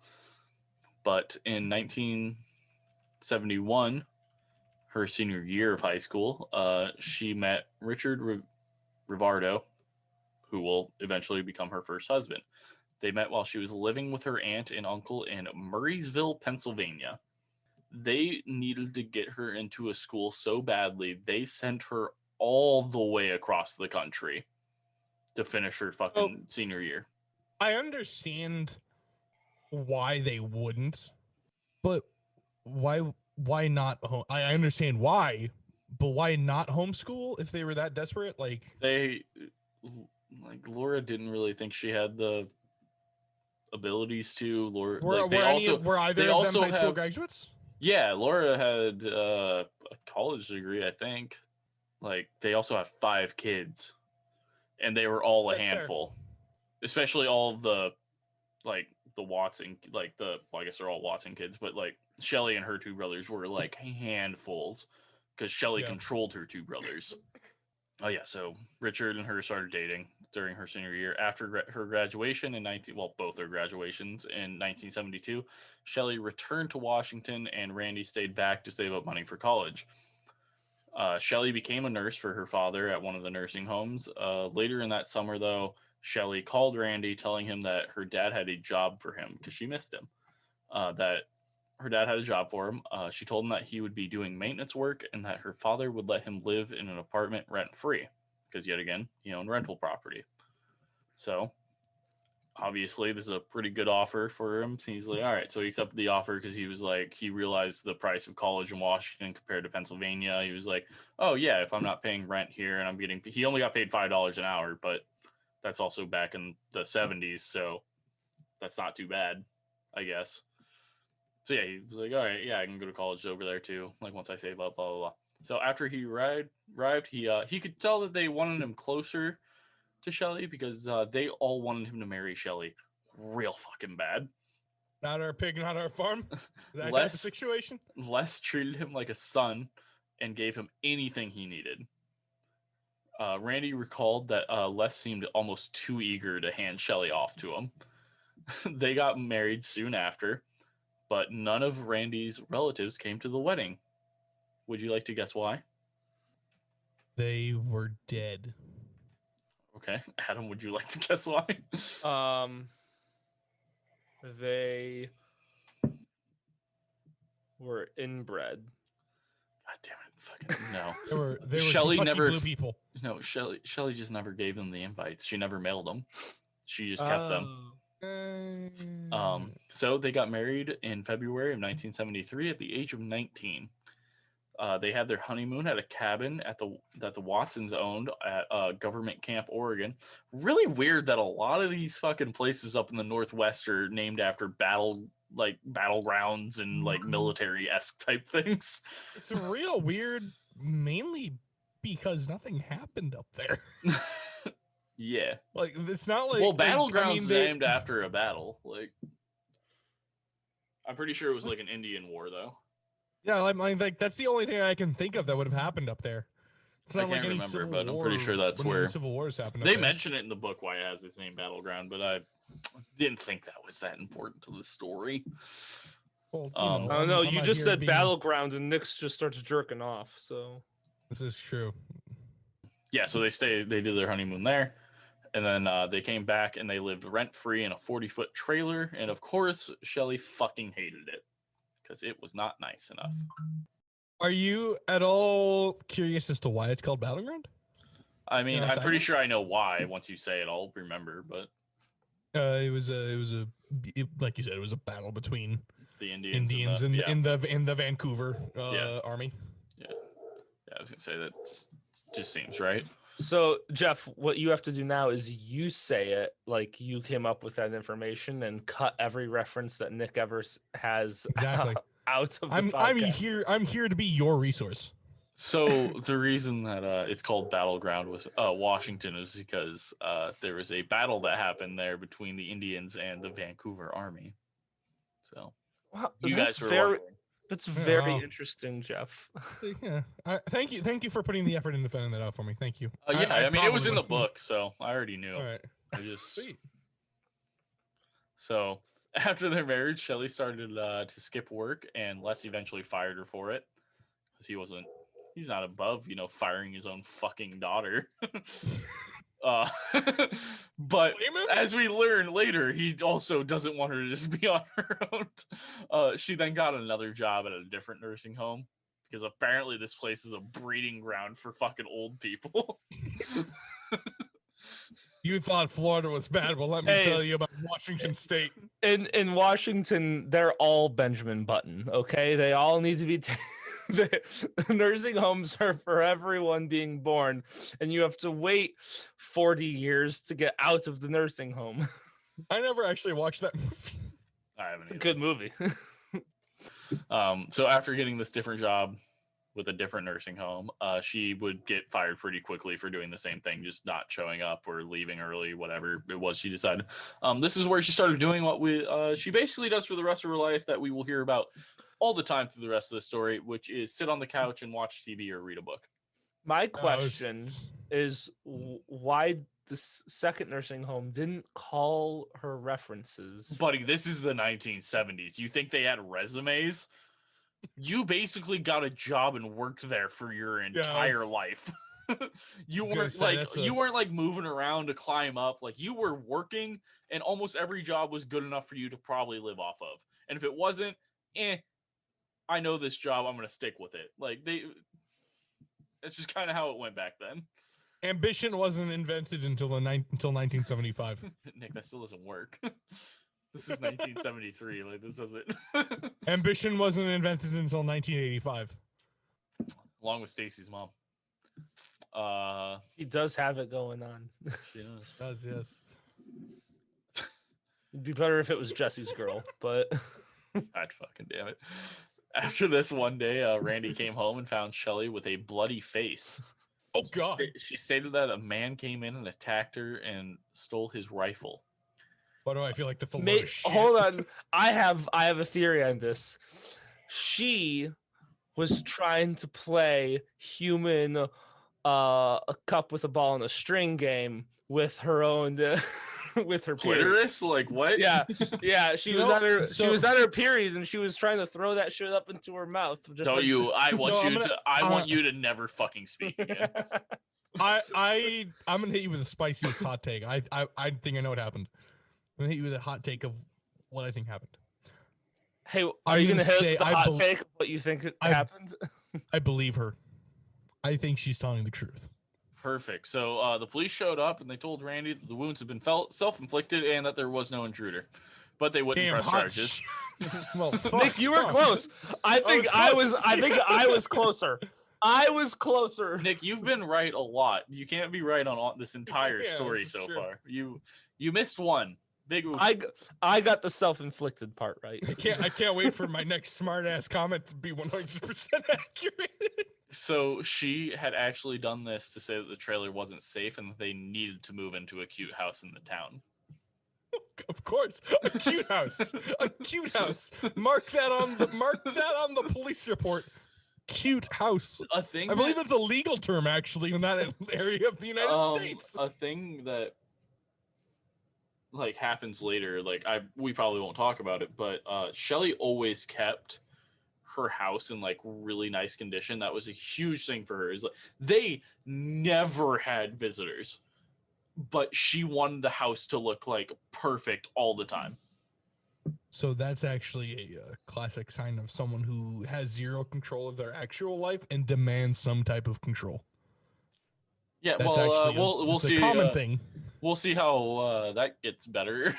But in 1971, her senior year of high school, she met Richard Rivardo, who will eventually become her first husband. They met while she was living with her aunt and uncle in Murraysville, Pennsylvania. They needed to get her into a school so badly, they sent her all the way across the country to finish her fucking senior year. I understand why they wouldn't, but why not? I understand why, but why not homeschool if they were that desperate? Like Laura didn't really think she had the abilities to. Laura, were either of them high school graduates? Yeah, Laura had a college degree, I think. Like, they also have 5 kids, and they were all a handful. Fair. Especially all of the, like, the Watson, like, I guess they're all Watson kids, but, like, Shelley and her 2 brothers were, like, handfuls, because Shelley controlled her 2 brothers. Oh, yeah, so Richard and her started dating during her senior year. After her graduation both their graduations in 1972, Shelley returned to Washington and Randy stayed back to save up money for college. Shelley became a nurse for her father at one of the nursing homes. Later in that summer, though, Shelley called Randy telling him that her dad had a job for him because she missed him. That her dad had a job for him. She told him that he would be doing maintenance work and that her father would let him live in an apartment rent-free because, yet again, he owned rental property. So, obviously, this is a pretty good offer for him. So he's like, all right. So he accepted the offer because he was like, he realized the price of college in Washington compared to Pennsylvania. He was like, oh, yeah, if I'm not paying rent here and he only got paid $5 an hour, but that's also back in the 70s. So that's not too bad, I guess. So yeah, he was like, all right, yeah, I can go to college over there too. Like once I save up, blah blah blah. So after he arrived, he could tell that they wanted him closer to Shelley because they all wanted him to marry Shelley real fucking bad. Not our pig, not our farm. That type of Les situation. Les treated him like a son and gave him anything he needed. Randy recalled that Les seemed almost too eager to hand Shelley off to him. They got married soon after, but none of Randy's relatives came to the wedding. Would you like to guess why? They were dead. Okay, Adam, would you like to guess why? They were inbred. God damn it! Fucking no. They were Shelley Kentucky never blue people. No, Shelley just never gave them the invites. She never mailed them. She just kept them. So they got married in February of 1973 at the age of 19. They had their honeymoon at a cabin that the Watsons owned at Government Camp, Oregon. Really weird that a lot of these fucking places up in the Northwest are named after battlegrounds and like military-esque type things. It's real weird, mainly because nothing happened up there. Yeah. Like it's not like battlegrounds named after a battle. Like I'm pretty sure it was like an Indian war though. Yeah, like that's the only thing I can think of that would have happened up there. It's not I can't like any remember, Civil but I'm War pretty sure that's where Civil Wars happened. They mention it in the book why it has this name Battleground, but I didn't think that was that important to the story. Well, I don't know. You just said battleground, and Nick's just starts jerking off. So this is true. Yeah, so they did their honeymoon there, and then they came back and they lived rent free in a 40-foot trailer, and of course Shelley fucking hated it because it was not nice enough. Are you at all curious as to why it's called Battleground? I mean, I'm pretty sure I know why. Once you say it, I'll remember. But it was like you said, it was a battle between the Indians in the Vancouver army. Yeah, I was gonna say that just seems right. So Jeff, what you have to do now is you say it like you came up with that information and cut every reference that Nick ever has exactly out of the podcast. I'm here to be your resource. So the reason that it's called Battleground was Washington is because there was a battle that happened there between the Indians and the Vancouver Army. So wow, you guys were wondering. That's very interesting, Jeff. Yeah, thank you for putting the effort into finding that out for me. Thank you. I mean, it was in the book, so I already knew. All right. Sweet. So after their marriage, Shelley started to skip work, and Les eventually fired her for it because he's not above, firing his own fucking daughter. But as we learn later, he also doesn't want her to just be on her own. She then got another job at a different nursing home because apparently this place is a breeding ground for fucking old people. You thought Florida was bad. Well, let me tell you about Washington State. In Washington, they're all Benjamin Button. Okay, they all need to be. The nursing homes are for everyone being born, and you have to wait 40 years to get out of the nursing home. I never actually watched that movie. I haven't. It's a good movie. So after getting this different job with a different nursing home, she would get fired pretty quickly for doing the same thing, just not showing up or leaving early, whatever it was she decided. This is where she started doing what she basically does for the rest of her life that we will hear about all the time through the rest of the story, which is sit on the couch and watch TV or read a book. My question is why the second nursing home didn't call her references. Buddy, this is the 1970s. You think they had resumes? You basically got a job and worked there for your entire life. You weren't like moving around to climb up. Like you were working, and almost every job was good enough for you to probably live off of. And if it wasn't, I know this job, I'm gonna stick with it. Like it's just kind of how it went back then. Ambition wasn't invented until 1975. Nick, that still doesn't work. This is 1973. Like this doesn't. Ambition wasn't invented until 1985. Along with Stacy's mom. He does have it going on. She does, yes. It'd be better if it was Jesse's girl, but God fucking damn it. After this one day, Randy came home and found Shelly with a bloody face. Oh God. She stated that a man came in and attacked her and stole his rifle. Why do I feel like that's a lot of shit? Hold on. I have a theory on this. She was trying to play human a cup with a ball and a string game with her own with her period. Clitoris? Like what? Yeah. She was on her period and she was trying to throw that shit up into her mouth. Just Don't like, you? I want No, you I'm to. gonna- I want you to never fucking speak again. I'm gonna hit you with the spiciest hot take. I think I know what happened. I'm gonna hit you with a hot take of what I think happened. Hey, are I'm you gonna gonna hit us say with the I hot bel- take of what you think I- happened? I believe her. I think she's telling the truth. Perfect. So the police showed up and they told Randy that the wounds had been self-inflicted and that there was no intruder, but they wouldn't press charges. Well, Nick, you were close. I think I was closer. I was closer. Nick, you've been right a lot. You can't be right on all, this entire Yeah, story this is so true. far. You missed one. Big. I got the self-inflicted part right. I can't wait for my next smart ass comment to be 100% accurate. So she had actually done this to say that the trailer wasn't safe and that they needed to move into a cute house in the town. Of course, a cute house. A cute house. Mark that on the police report. Cute house. A thing. I believe that's a legal term actually in that area of the United States. A thing that like happens later. Like we probably won't talk about it, but Shelly always kept her house in like really nice condition. That was a huge thing for her. Is like they never had visitors, but she wanted the house to look like perfect all the time. So that's actually a classic sign of someone who has zero control of their actual life and demands some type of control. Yeah, That's actually we'll it's see. a common thing. We'll see how that gets better.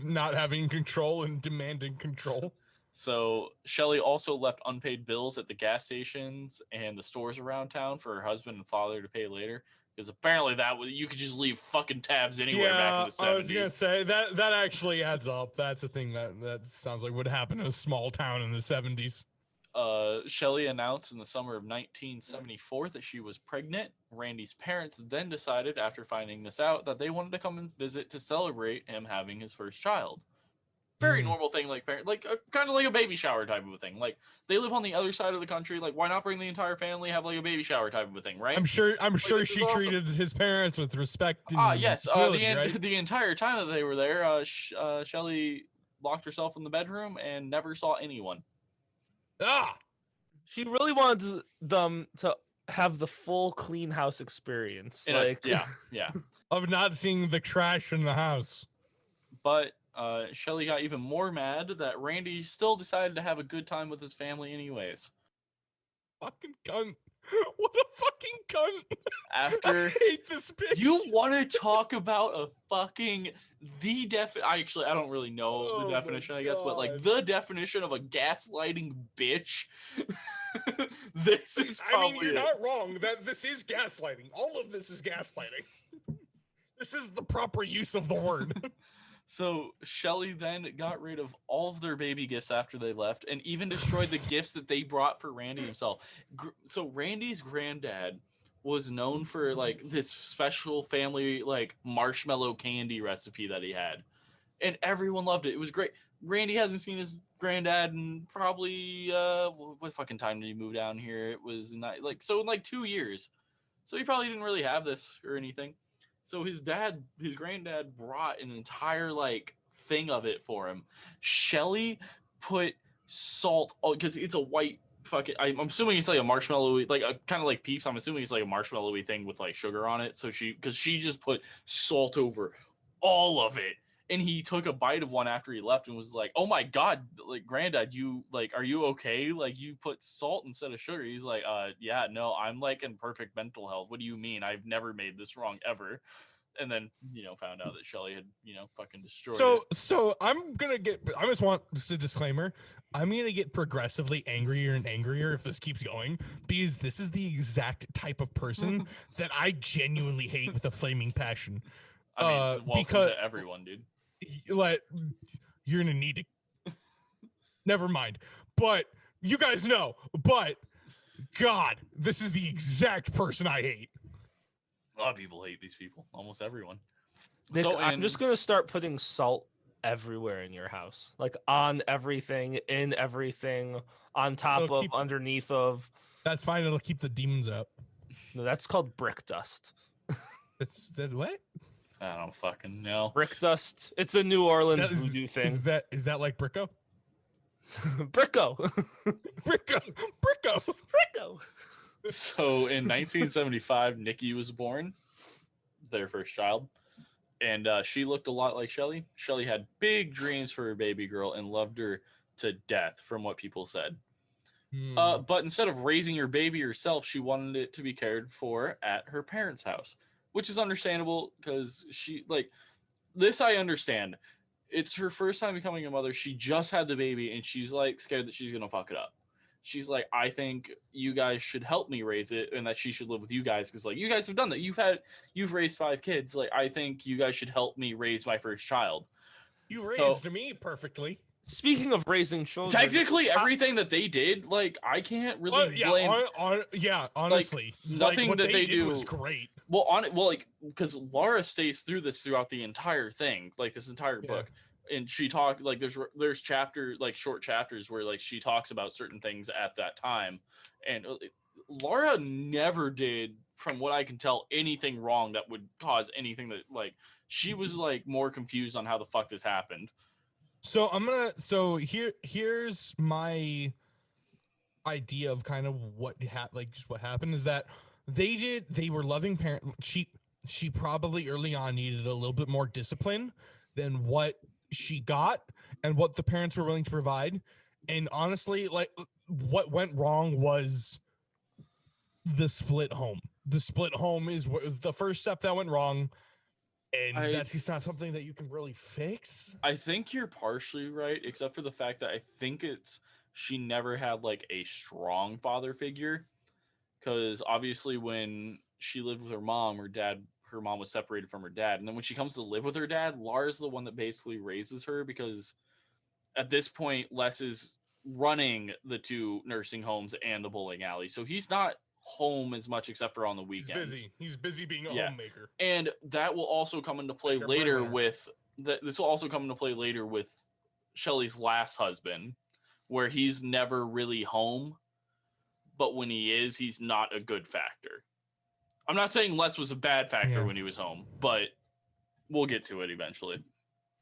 Not having control and demanding control. So Shelly also left unpaid bills at the gas stations and the stores around town for her husband and father to pay later. Because apparently you could just leave fucking tabs anywhere back in the 70s. I was gonna say that actually adds up. That's a thing that sounds like would happen in a small town in the 70s. Shelly announced in the summer of 1974 that she was pregnant. Randy's parents then decided, after finding this out, that they wanted to come and visit to celebrate him having his first child. Very normal thing, like parent, like kind of like a baby shower type of a thing. Like they live on the other side of the country. Like why not bring the entire family, have like a baby shower type of a thing, right? I'm sure this she is awesome. treated his parents with respect. Yes. Humility, right? The entire time that they were there, Shelly locked herself in the bedroom and never saw anyone. She really wanted them to have the full clean house experience. Yeah. Of not seeing the trash in the house. But Shelly got even more mad that Randy still decided to have a good time with his family anyways. Fucking cunt. What a fucking cunt. After I hate this bitch. you want to talk about a fucking I don't really know the definition, I guess, but like the definition of a gaslighting bitch. This is probably you're not wrong. This is gaslighting. All of this is gaslighting. This is the proper use of the word. So Shelly then got rid of all of their baby gifts after they left and even destroyed the gifts that they brought for Randy himself. So Randy's granddad was known for like this special family like marshmallow candy recipe that he had. And everyone loved it. It was great. Randy hasn't seen his granddad in probably what fucking time did he move down here? It was in 2 years. So he probably didn't really have this or anything. So his granddad brought an entire like thing of it for him. Shelly put salt because it's a white fucking. I'm assuming it's like a marshmallowy, like a kind of like Peeps. I'm assuming it's like a marshmallowy thing with like sugar on it. So she just put salt over all of it. And he took a bite of one after he left and was like, "Oh my god, like granddad, you like, are you okay? Like you put salt instead of sugar." He's like, yeah, no, I'm like in perfect mental health. What do you mean? I've never made this wrong ever." And then, found out that Shelly had, fucking destroyed it. So I just want just a disclaimer. I'm going to get progressively angrier and angrier if this keeps going, because this is the exact type of person that I genuinely hate with a flaming passion. I mean, welcome to everyone, dude. Like, you're gonna need to Never mind. But you guys know. But God, this is the exact person I hate. A lot of people hate these people. Almost everyone. Nick, So I'm just gonna start putting salt everywhere in your house, like on everything, in everything, on top It'll of, keep- underneath of. That's fine. It'll keep the demons up. No, that's called brick dust. That's that what? I don't fucking know. Brick dust. It's a New Orleans That is- voodoo thing. Is that like Bricko? Bricko. Bricko. Bricko. So in 1975, Nikki was born, their first child, and she looked a lot like Shelly. Shelly had big dreams for her baby girl and loved her to death, from what people said. But instead of raising her baby herself, she wanted it to be cared for at her parents' house, which is understandable because she, like, this I understand. It's her first time becoming a mother. She just had the baby and she's like scared that she's going to fuck it up. She's like, I think you guys should help me raise it and that she should live with you guys because, like, you guys have done that. You've raised 5 kids. Like, I think you guys should help me raise my first child. You raised me perfectly. Speaking of raising children, Technically, everything that they did, like, I can't really blame. Honestly, nothing what that they did do was great. Because Laura stays through this throughout the entire thing, like this entire book, and she talked like there's short chapters where like she talks about certain things at that time, and Laura never did, from what I can tell, anything wrong that would cause anything that, like, she was like more confused on how the fuck this happened. So here's my idea of kind of what happened is that they were loving parent. She probably early on needed a little bit more discipline than what she got and what the parents were willing to provide. And honestly, like, what went wrong was the split home. The split home is the first step that went wrong. And that's just not something that you can really fix. I think you're partially right, except for the fact that I think she never had like a strong father figure. Because obviously when she lived with her mom, her mom was separated from her dad. And then when she comes to live with her dad, Lara's the one that basically raises her because at this point, Les is running the 2 nursing homes and the bowling alley. So he's not home as much except for on the weekends. He's busy being a homemaker. And that will also come into play later this will also come into play later with Shelley's last husband, where he's never really home, but when he is, he's not a good factor. I'm not saying Les was a bad factor when he was home, but we'll get to it eventually.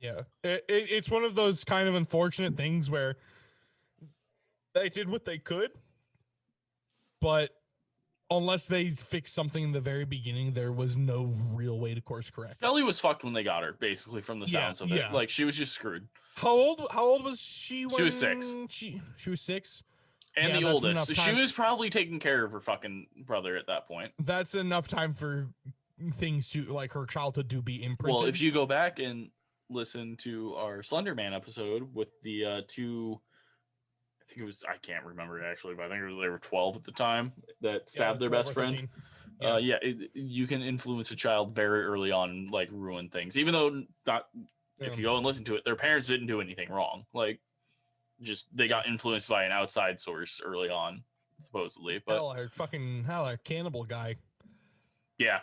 Yeah, it's one of those kind of unfortunate things where they did what they could, but unless they fixed something in the very beginning, there was no real way to course correct. Shelley was fucked when they got her, basically, from the sounds of it. Like, she was just screwed. How old was she when she was 6? She was 6? And the oldest. She was probably taking care of her fucking brother at that point. That's enough time for things to, like, her childhood to be imprinted. Well, if you go back and listen to our Slender Man episode with the 2... I think it was, I can't remember it actually, but I think they were 12 at the time that stabbed their best friend. You can influence a child very early on and, like, ruin things. Even though if you go and listen to it, their parents didn't do anything wrong. Like, just they got influenced by an outside source early on, supposedly. But hell, our cannibal guy. Yeah.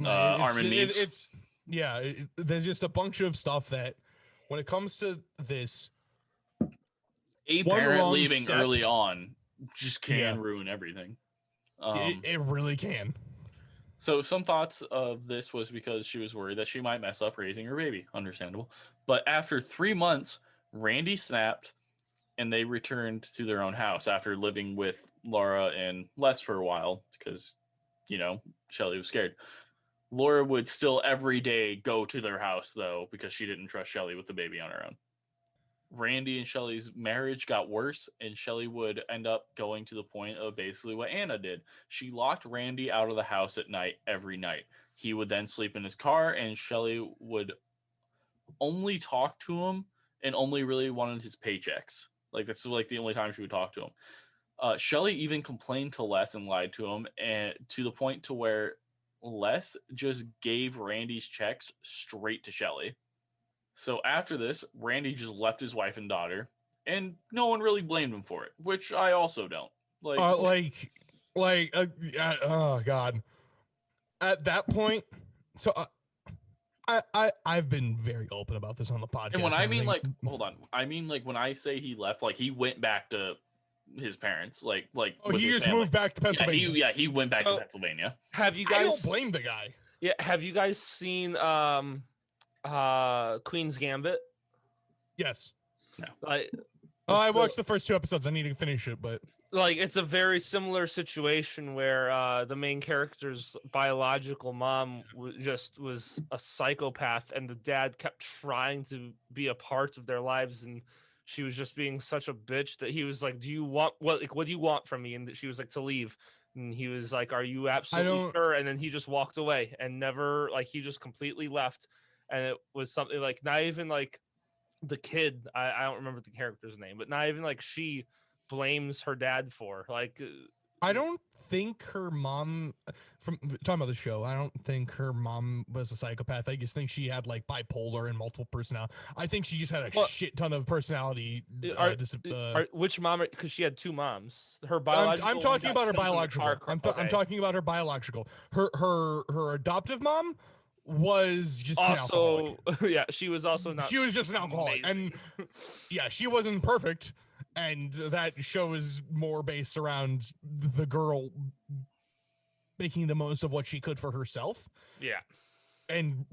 Armin Means. There's just a bunch of stuff that when it comes to this, a parent leaving early on just can ruin everything. It really can. So some thoughts of this was because she was worried that she might mess up raising her baby. Understandable. But after 3 months, Randy snapped and they returned to their own house after living with Laura and Les for a while because, Shelly was scared. Laura would still every day go to their house, though, because she didn't trust Shelly with the baby on her own. Randy and Shelly's marriage got worse, and Shelly would end up going to the point of basically what Anna did. She locked Randy out of the house at night every night. He would then sleep in his car, and Shelly would only talk to him and only really wanted his paychecks. Like, that's like the only time she would talk to him. Shelly even complained to Les and lied to him, and to the point to where Les just gave Randy's checks straight to Shelly. So after this, Randy just left his wife and daughter, and no one really blamed him for it, which I also don't. Oh god. At that point, so I've been very open about this on the podcast. And when I mean everything. hold on, I mean when I say he left, like he went back to his parents, like oh, with he his just family. moved back to Pennsylvania. He went back to Pennsylvania. Have you I guys? don't blame the guy. Yeah, have you guys seen Queen's Gambit? Yes. No. I watched the first 2 episodes. I need to finish it, but like it's a very similar situation where the main character's biological mom was a psychopath, and the dad kept trying to be a part of their lives, and she was just being such a bitch that he was like, "Do you want what do you want from me?" And she was like, "To leave." And he was like, "Are you absolutely sure?" And then he just walked away and never, like, he just completely left. And it was something like, not even like the kid, I don't remember the character's name, but not even like she blames her dad for, like, I don't think her mom, from talking about the show, I don't think her mom was a psychopath. I just think she had like bipolar and multiple personality. I think she just had a shit ton of personality. Which mom? Because she had 2 moms. Her I'm biological. talking about her biological. I'm talking about her biological. Her adoptive mom was just an alcoholic. Yeah, she was also not. She was just an alcoholic, amazing. and yeah, she wasn't perfect. And that show is more based around the girl making the most of what she could for herself. Yeah, and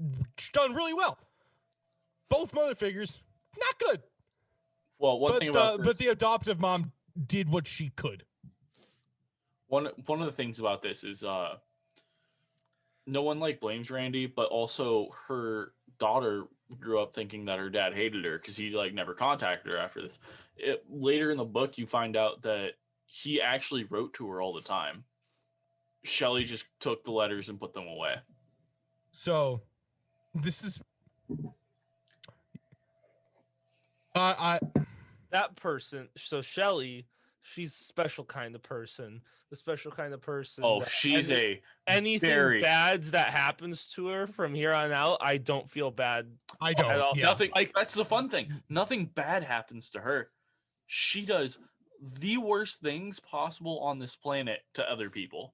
done really well. Both mother figures, not good. Well, one thing about this, but the adoptive mom did what she could. One of the things about this is no one like blames Randy, but also her daughter grew up thinking that her dad hated her because he like never contacted her after this. Later in the book, you find out that he actually wrote to her all the time. Shelley just took the letters and put them away. So this is that person. So Shelley, she's a special kind of person. The special kind of person. Oh, she's anything bad that happens to her from here on out, I don't feel bad. I don't. At all. Yeah. Nothing. Like, that's the fun thing. Nothing bad happens to her. She does the worst things possible on this planet to other people.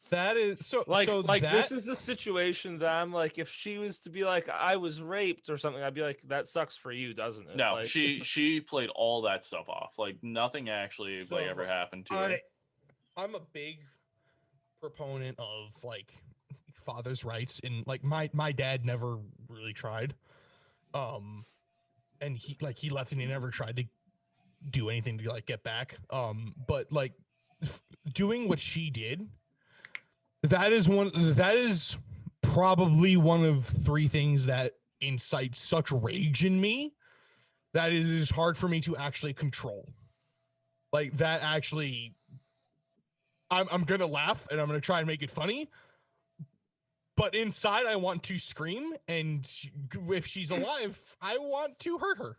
That is so. This is a situation that I'm like, if she was to be like, I was raped or something, I'd be like, that sucks for you, doesn't it? No, like, she played all that stuff off. Like nothing actually ever happened to her. I'm a big proponent of like father's rights, and like my dad never really tried, and he left and he never tried to do anything to like get back, but like doing what she did, that is probably one of 3 things that incite such rage in me that it is hard for me to actually control. Like that actually, I'm gonna laugh and I'm gonna try and make it funny, but inside I want to scream, and if she's alive, I want to hurt her.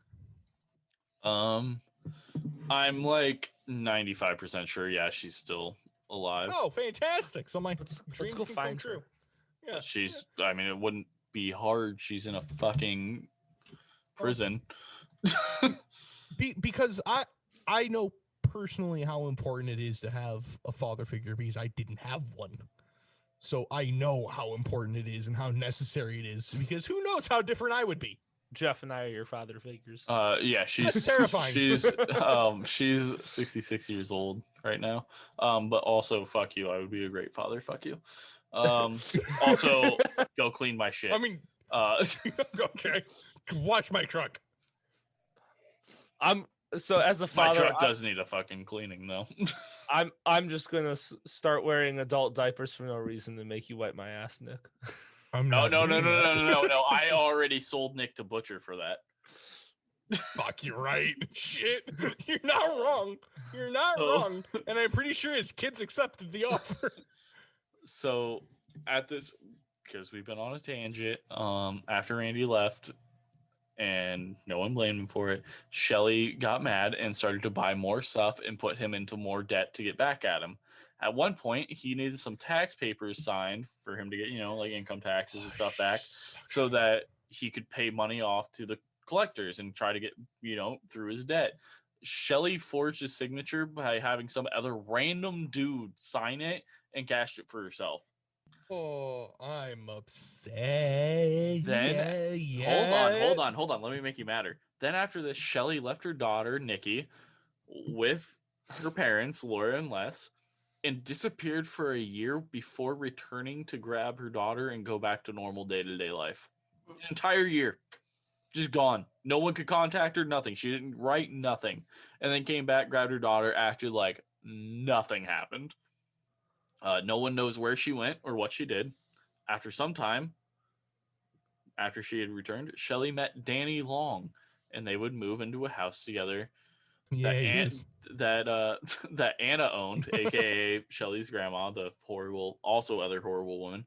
I'm like 95% sure. Yeah, she's still alive. Oh, fantastic! So my dreams go can find come true. her. Yeah, I mean, it wouldn't be hard. She's in a fucking prison. because I know personally how important it is to have a father figure, because I didn't have one. So I know how important it is and how necessary it is, because who knows how different I would be. Jeff and I are your father figures. Yeah, she's terrifying. She's 66 years old right now. But also, fuck you. I would be a great father. Fuck you. Also, go clean my shit. I mean, okay, wash my truck. So as a father, my truck does need a fucking cleaning though. I'm just gonna start wearing adult diapers for no reason to make you wipe my ass, Nick. No. I already sold Nick to Butcher for that. Fuck, you're right. Shit, you're not wrong. You're not wrong. And I'm pretty sure his kids accepted the offer. So at this, because we've been on a tangent, after Randy left, and no one blamed him for it, Shelley got mad and started to buy more stuff and put him into more debt to get back at him. At one point, he needed some tax papers signed for him to get, like income taxes and stuff back, so that he could pay money off to the collectors and try to get, through his debt. Shelley forged his signature by having some other random dude sign it and cashed it for herself. Oh, I'm upset. Then yeah. hold on. Let me make you madder. Then after this, Shelley left her daughter, Nikki, with her parents, Laura and Les, and disappeared for a year before returning to grab her daughter and go back to normal day-to-day life. An entire year. Just gone. No one could contact her, nothing. She didn't write nothing. And then came back, grabbed her daughter, acted like nothing happened. No one knows where she went or what she did. After some time, after she had returned, Shelley met Danny Long, and they would move into a house together that Anna owned, aka Shelley's grandma, the other horrible woman,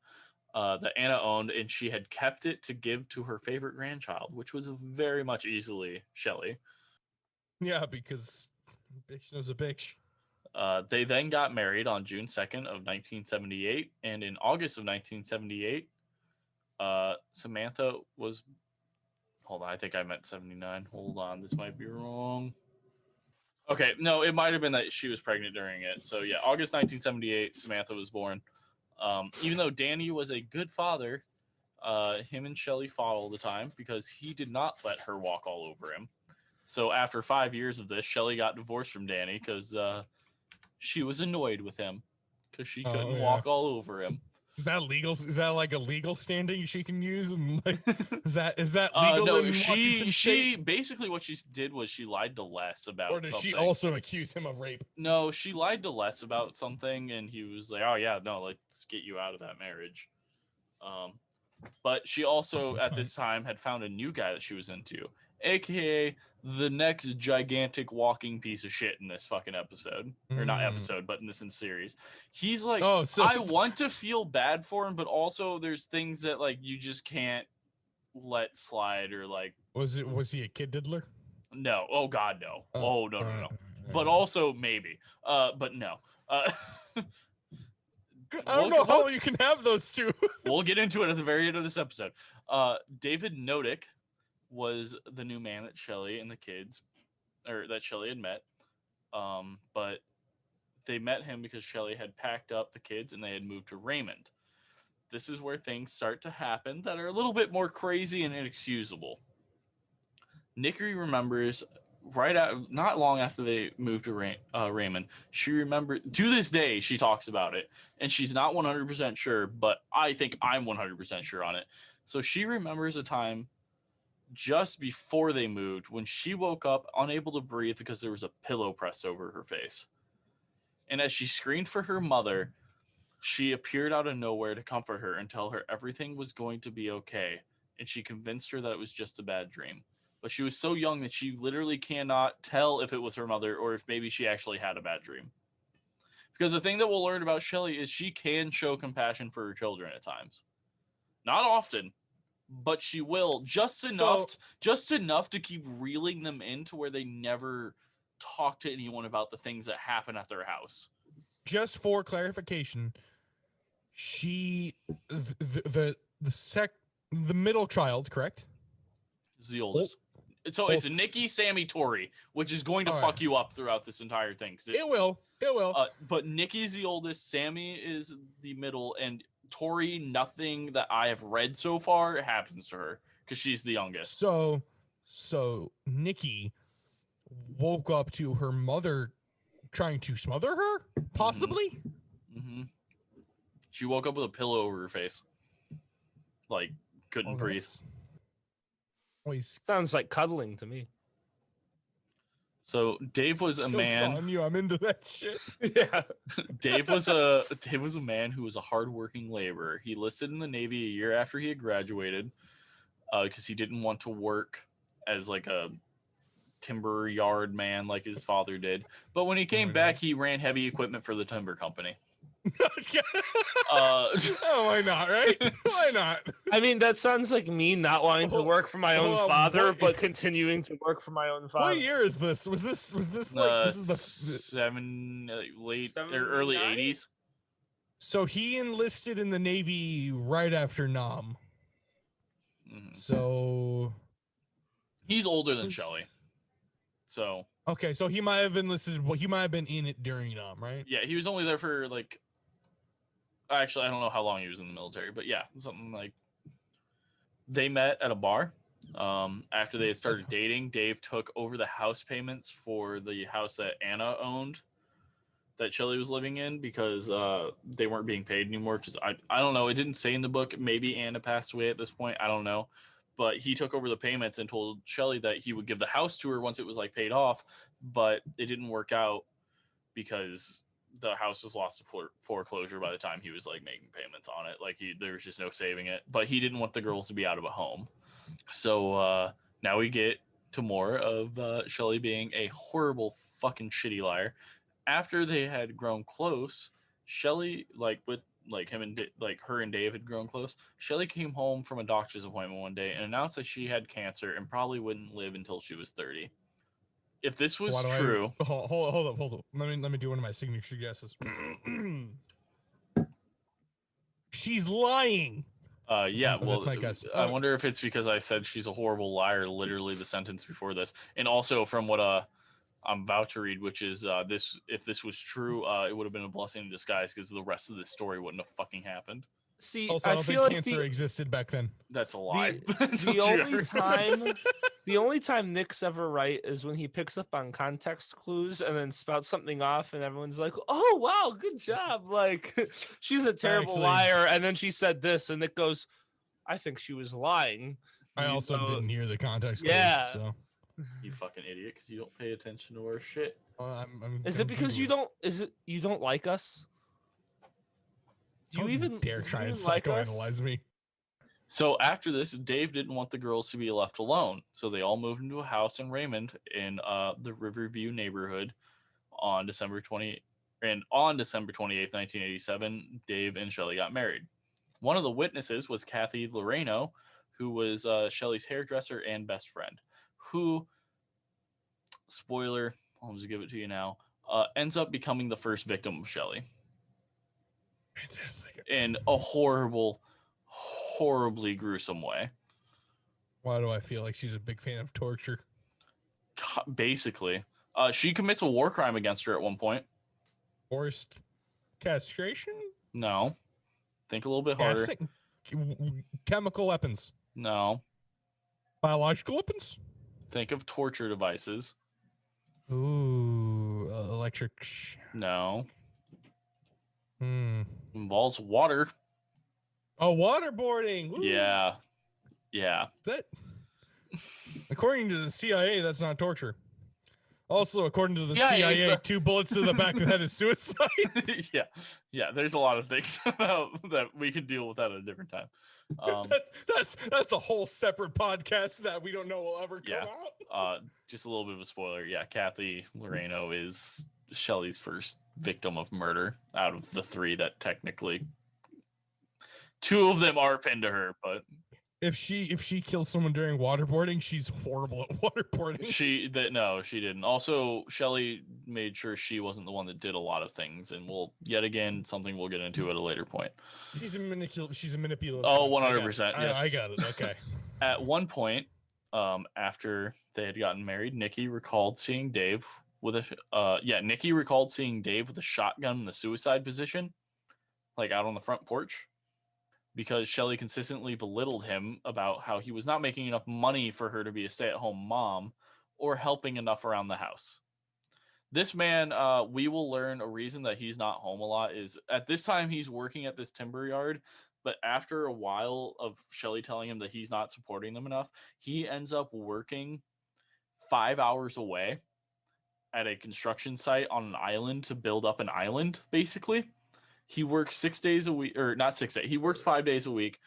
that Anna owned, and she had kept it to give to her favorite grandchild, which was very much easily Shelley. Yeah, because bitch knows a bitch. They then got married on June 2nd of 1978, and in August of 1978, Samantha was... Hold on, I think I meant 79. Hold on, this might be wrong. Okay, no, it might have been that she was pregnant during it. So yeah, August 1978, Samantha was born. Even though Danny was a good father, him and Shelley fought all the time because he did not let her walk all over him. So after 5 years of this, Shelley got divorced from Danny because she was annoyed with him because she couldn't walk all over him. Is that legal? Is that like a legal standing she can use? And like, is that legal? No, in Washington she State? basically what she did was she lied to Les about Or does something. she also accuse him of rape? No, she lied to Les about something, and he was like, "Oh yeah, no, let's get you out of that marriage." But she also at this time had found a new guy that she was into, aka the next gigantic walking piece of shit in this fucking episode, or not episode, but in this series. He's like, I want to feel bad for him, but also there's things that like you just can't let slide, or like, was he a kid diddler? No. Oh God, no. No. But also maybe. But no. I don't know how you can have those two. We'll get into it at the very end of this episode. David Knotek was the new man that Shelley and the kids, or that Shelley had met. But they met him because Shelley had packed up the kids and they had moved to Raymond. This is where things start to happen that are a little bit more crazy and inexcusable. Nikki remembers not long after they moved to Raymond, she remembered, to this day, she talks about it, and she's not 100% sure, but I think I'm 100% sure on it. So she remembers a time just before they moved when she woke up unable to breathe because there was a pillow pressed over her face. And as she screamed for her mother, she appeared out of nowhere to comfort her and tell her everything was going to be okay, and she convinced her that it was just a bad dream. But she was so young that she literally cannot tell if it was her mother or if maybe she actually had a bad dream. Because the thing that we'll learn about Shelley is she can show compassion for her children at times. Not often, but she will, just enough to keep reeling them in to where they never talk to anyone about the things that happen at their house. Just for clarification, the middle child, correct? Is the oldest. So it's Nikki, Sammy, Tori, which is going to fuck you up throughout this entire thing. It will. But Nikki's the oldest, Sammy is the middle, and Tori, nothing that I have read so far happens to her because she's the youngest. So Nikki woke up to her mother trying to smother her, possibly? Mm-hmm. She woke up with a pillow over her face. Like, couldn't breathe. Sounds like cuddling to me. So Dave was a man. On you, I'm into that shit. Yeah. Dave was a man who was a hardworking laborer. He enlisted in the Navy a year after he had graduated, because he didn't want to work as like a timber yard man like his father did. But when he came back, he ran heavy equipment for the timber company. Why not, right? Why not? I mean, that sounds like me not wanting to work for my own father, but continuing to work for my own father. What year is this? Was this like this is the early 80s? So he enlisted in the Navy right after Nam. Mm-hmm. So He's older than Who's- Shelley. So Okay, so he might have been listed. Well, he might have been in it during right? yeah, he was only there for like. Actually, I don't know how long he was in the military, but yeah, something like. They met at a bar. After they had started dating, Dave took over the house payments for the house that Anna owned, that Shelley was living in, because they weren't being paid anymore. Because I don't know, it didn't say in the book. Maybe Anna passed away at this point. I don't know, but he took over the payments and told Shelley that he would give the house to her once it was like paid off. But it didn't work out because the house was lost to foreclosure by the time he was like making payments on it. Like there was just no saving it. But he didn't want the girls to be out of a home. So now we get to more of Shelley being a horrible fucking shitty liar. After they had grown close, Shelley, like with like him and like her and Dave had grown close, Shelley came home from a doctor's appointment one day and announced that she had cancer and probably wouldn't live until she was 30. If this was true, hold up. Let me do one of my signature guesses. She's lying. yeah, well, that's my guess. I wonder if it's because I said she's a horrible liar, literally the sentence before this, and also from what I'm about to read, which is this. If this was true, it would have been a blessing in disguise because the rest of this story wouldn't have fucking happened. See, Also, I don't think cancer existed back then. That's a lie. The only time Nick's ever right is when he picks up on context clues and then spouts something off, and everyone's like, "Oh wow, good job!" Like she's a terrible liar, and then she said this, and Nick goes, "I think she was lying." I also didn't hear the context yeah. clues, so. You fucking idiot, because you don't pay attention to our shit. Is it because you don't? Is it you don't like us? Do you even dare try and like psychoanalyze me? So after this, Dave didn't want the girls to be left alone, so they all moved into a house in Raymond in the Riverview neighborhood on December 28th, 1987. Dave and Shelley got married. One of the witnesses was Kathy Loreno, who was Shelley's hairdresser and best friend, who, spoiler, I'll just give it to you now, ends up becoming the first victim of Shelley. Fantastic. In a horribly gruesome way. Why do I feel like she's a big fan of torture? Basically. She commits a war crime against her at one point. Forced castration? No. Think a little bit harder. Chemical weapons? No. Biological weapons? Think of torture devices. Ooh, electric. No. Involves water. Oh, waterboarding. Woo. Yeah. That, according to the CIA, that's not torture. Also, according to the CIA, 2 bullets to the back of the head is suicide. yeah. There's a lot of things about that we could deal with that at a different time. That's a whole separate podcast that we don't know will ever come out. Just a little bit of a spoiler. Yeah, Kathy Loreno is Shelley's first victim of murder out of the 3 that technically 2 of them are pinned to her, but if she kills someone during waterboarding, she's horrible at waterboarding. She didn't. Also, Shelley made sure she wasn't the one that did a lot of things, and something we'll get into at a later point. She's a manipulative. Oh, 100%. Yes, I got it. Okay. At one point, after they had gotten married, Nikki recalled seeing Dave with a shotgun in the suicide position, like out on the front porch, because Shelley consistently belittled him about how he was not making enough money for her to be a stay-at-home mom or helping enough around the house. This man, we will learn a reason that he's not home a lot is at this time he's working at this timber yard, but after a while of Shelley telling him that he's not supporting them enough, he ends up working 5 hours away at a construction site on an island to build up an island, basically. He works 6 days a week, or not 6 days. He works 5 days a week,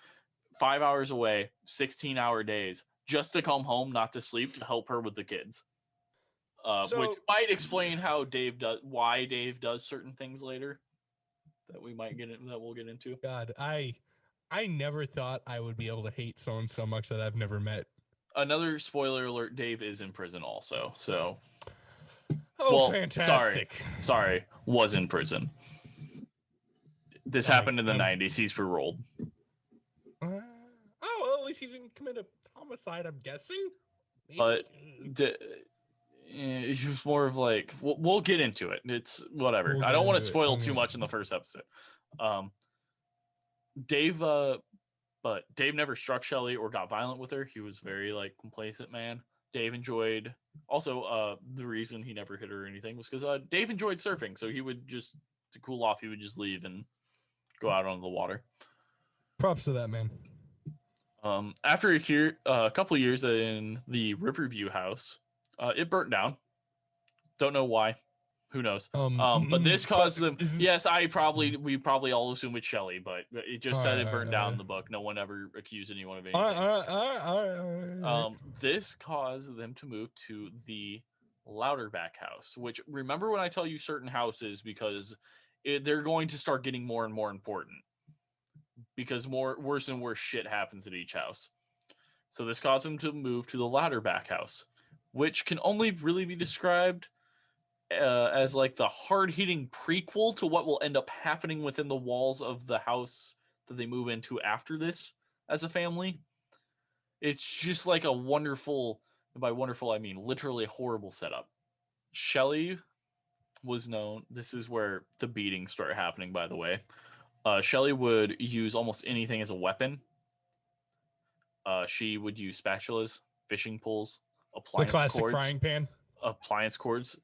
5 hours away, 16-hour days, just to come home, not to sleep, to help her with the kids. Which might explain why Dave does certain things later that we'll get into. God, I never thought I would be able to hate someone so much that I've never met. Another spoiler alert: Dave is in prison also. So, fantastic! Sorry, was in prison. This happened in the 90s. He's paroled. At least he didn't commit a homicide, I'm guessing. But it was more of like we'll get into it. It's whatever. We'll I get don't want to into it. spoil I'm too gonna- much in the first episode. Dave, but Dave never struck Shelly or got violent with her. He was very like complacent man. Dave enjoyed also the reason he never hit her or anything was because Dave enjoyed surfing, so he would just to cool off he would just leave and go out on the water. Props to that man. After a couple of years in the Riverview house, it burnt down. Don't know why. Who knows? But this caused them. Yes, we probably all assume it's Shelly, but it just said it burned down in the book. No one ever accused anyone of anything. This caused them to move to the Louderback house, which remember when I tell you certain houses because they're going to start getting more and more important because worse and worse shit happens at each house. So this caused them to move to the Louderback house, which can only really be described as like the hard-hitting prequel to what will end up happening within the walls of the house that they move into after this as a family. It's just like a wonderful, and by wonderful I mean literally a horrible setup. Shelly was known, this is where the beatings start happening, by the way. Shelly would use almost anything as a weapon. She would use spatulas, fishing poles, appliance cords, appliance cords,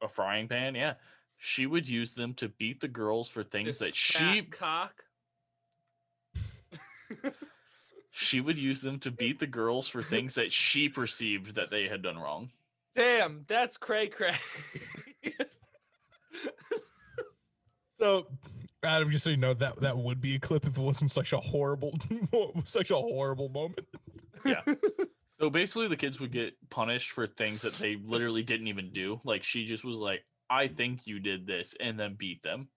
a frying pan. Yeah, she would use them to beat the girls for things that she would use them to beat the girls for things that she perceived that they had done wrong. Damn, that's cray. So, Adam, just so you know, that would be a clip if it wasn't such a horrible moment. Yeah. So basically, the kids would get punished for things that they literally didn't even do. Like she just was like, "I think you did this," and then beat them.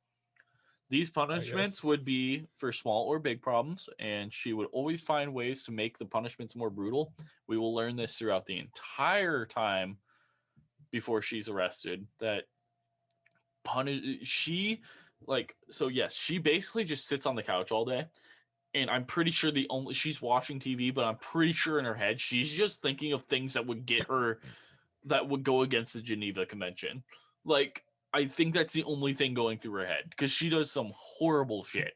These punishments would be for small or big problems, and she would always find ways to make the punishments more brutal. We will learn this throughout the entire time before she's arrested. That she basically just sits on the couch all day. And I'm pretty sure she's watching TV, but I'm pretty sure in her head, she's just thinking of things that would get her, that would go against the Geneva Convention. Like, I think that's the only thing going through her head because she does some horrible shit.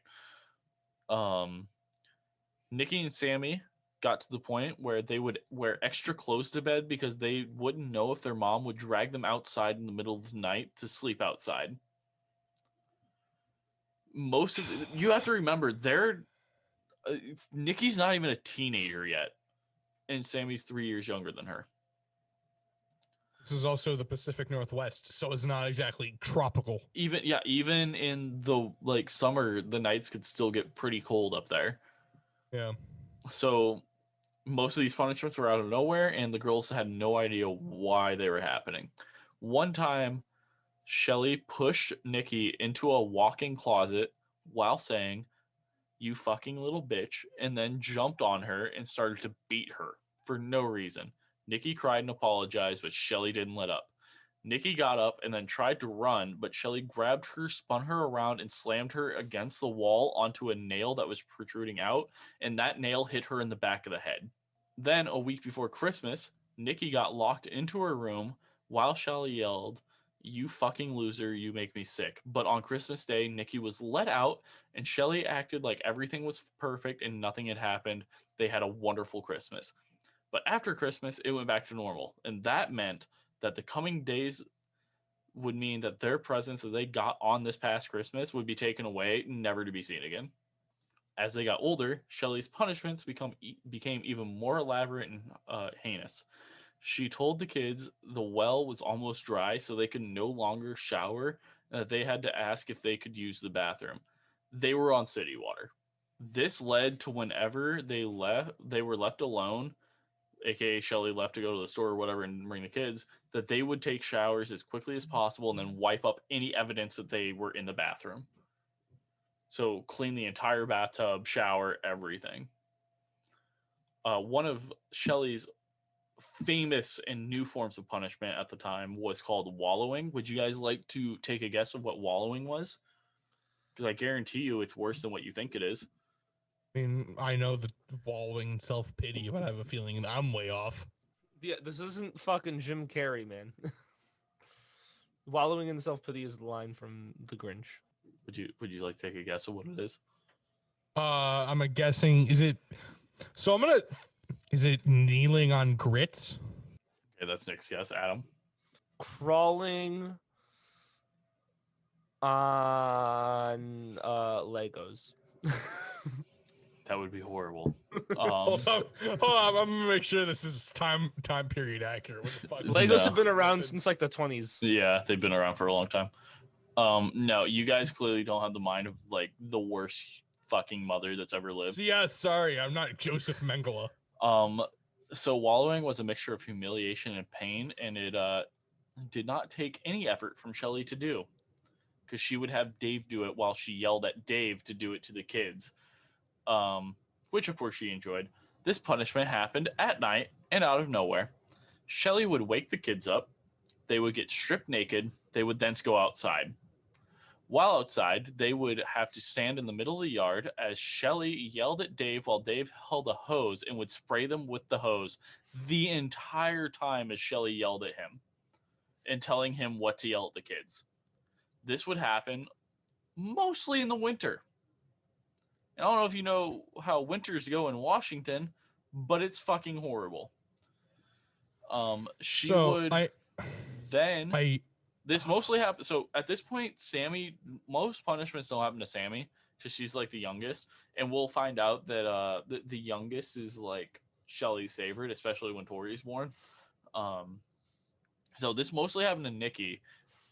Nikki and Sammy got to the point where they would wear extra clothes to bed because they wouldn't know if their mom would drag them outside in the middle of the night to sleep outside. You have to remember, Nikki's not even a teenager yet, and Sammy's 3 years younger than her. This is also the Pacific Northwest, so it's not exactly tropical. Even in the summer, the nights could still get pretty cold up there. Yeah. So most of these punishments were out of nowhere, and the girls had no idea why they were happening. One time, Shelly pushed Nikki into a walk-in closet while saying, "You fucking little bitch," and then jumped on her and started to beat her for no reason. Nikki cried and apologized, but Shelly didn't let up. Nikki got up and then tried to run, but Shelly grabbed her, spun her around, and slammed her against the wall onto a nail that was protruding out, and that nail hit her in the back of the head. Then, a week before Christmas, Nikki got locked into her room while Shelly yelled, "You fucking loser, you make me sick." But on Christmas Day, Nikki was let out, and Shelly acted like everything was perfect and nothing had happened. They had a wonderful Christmas. But after Christmas, it went back to normal, and that meant that the coming days would mean that their presents that they got on this past Christmas would be taken away, never to be seen again. As they got older, Shelly's punishments became even more elaborate and heinous. She told the kids the well was almost dry, so they could no longer shower, and that they had to ask if they could use the bathroom. They were on city water. This led to whenever they were left alone, aka Shelly left to go to the store or whatever and bring the kids, that they would take showers as quickly as possible and then wipe up any evidence that they were in the bathroom. So clean the entire bathtub, shower, everything. One of Shelly's famous and new forms of punishment at the time was called wallowing. Would you guys like to take a guess of what wallowing was? Because I guarantee you it's worse than what you think it is. I mean, I know the wallowing self-pity, but I have a feeling I'm way off. Yeah, this isn't fucking Jim Carrey, man. Wallowing in self-pity is the line from The Grinch. Would you like to take a guess of what it is? I'm guessing. Is it? So I'm gonna. Is it kneeling on grits? Okay, that's Nick's guess. Adam. Crawling on Legos. That would be horrible. Hold on. I'm gonna make sure this is time period accurate. What the fuck? Legos No. have been around since like the 20s. Yeah, they've been around for a long time. No, you guys clearly don't have the mind of like the worst fucking mother that's ever lived. Yeah, sorry, I'm not Joseph Mengele. So wallowing was a mixture of humiliation and pain, and it did not take any effort from Shelley to do, because she would have Dave do it while she yelled at Dave to do it to the kids, which of course she enjoyed. This punishment happened at night and out of nowhere. Shelley would wake the kids up. They would get stripped naked. They would then go outside. While outside, they would have to stand in the middle of the yard as Shelley yelled at Dave while Dave held a hose and would spray them with the hose the entire time as Shelley yelled at him and telling him what to yell at the kids. This would happen mostly in the winter. I don't know if you know how winters go in Washington, but it's fucking horrible. This mostly happens. So at this point, Sammy, most punishments don't happen to Sammy because she's like the youngest, and we'll find out that the youngest is like Shelley's favorite, especially when Tori's born. So this mostly happened to Nikki,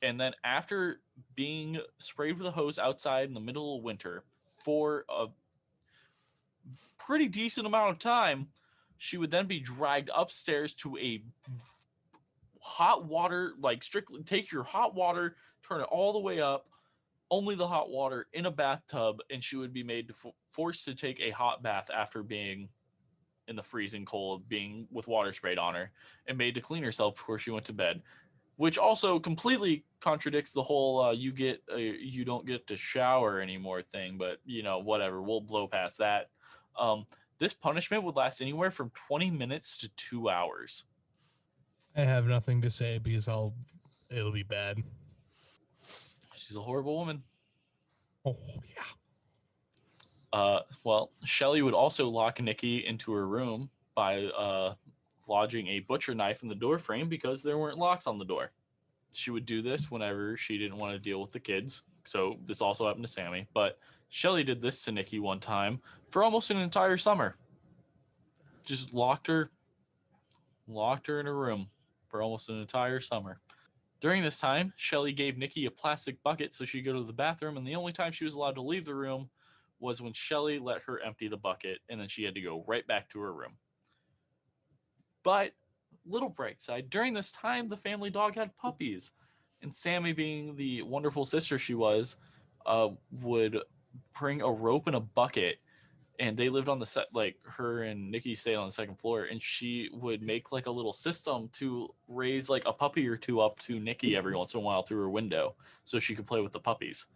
and then after being sprayed with a hose outside in the middle of winter for a pretty decent amount of time, she would then be dragged upstairs to a hot water, like strictly take your hot water, turn it all the way up, only the hot water in a bathtub, and she would be made to forced to take a hot bath after being in the freezing cold, being with water sprayed on her, and made to clean herself before she went to bed, which also completely contradicts the whole you don't get to shower anymore thing. But whatever, we'll blow past that. This punishment would last anywhere from 20 minutes to 2 hours. I have nothing to say because it'll be bad. She's a horrible woman. Oh yeah. Well, Shelley would also lock Nikki into her room by lodging a butcher knife in the door frame because there weren't locks on the door. She would do this whenever she didn't want to deal with the kids. So this also happened to Sammy. But Shelley did this to Nikki one time for almost an entire summer. Just locked her in her room for almost an entire summer. During this time, Shelley gave Nikki a plastic bucket so she'd go to the bathroom, and the only time she was allowed to leave the room was when Shelley let her empty the bucket, and then she had to go right back to her room. But, little bright side, during this time, the family dog had puppies, and Sammy, being the wonderful sister she was, would bring a rope and a bucket, and they lived on the set, like her and Nikki stayed on the second floor, and she would make like a little system to raise like a puppy or two up to Nikki every once in a while through her window so she could play with the puppies.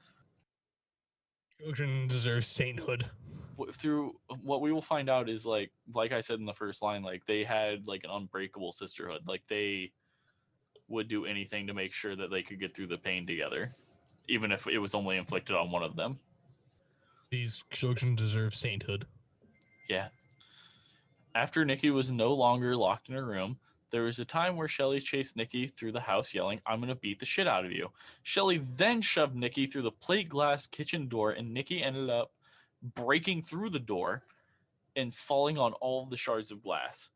Children deserve sainthood. Through what we will find out is like I said in the first line, like they had like an unbreakable sisterhood. Like they would do anything to make sure that they could get through the pain together, even if it was only inflicted on one of them. These children deserve sainthood. Yeah. After Nikki was no longer locked in her room, there was a time where Shelley chased Nikki through the house yelling, "I'm going to beat the shit out of you." Shelley then shoved Nikki through the plate glass kitchen door, and Nikki ended up breaking through the door and falling on all of the shards of glass.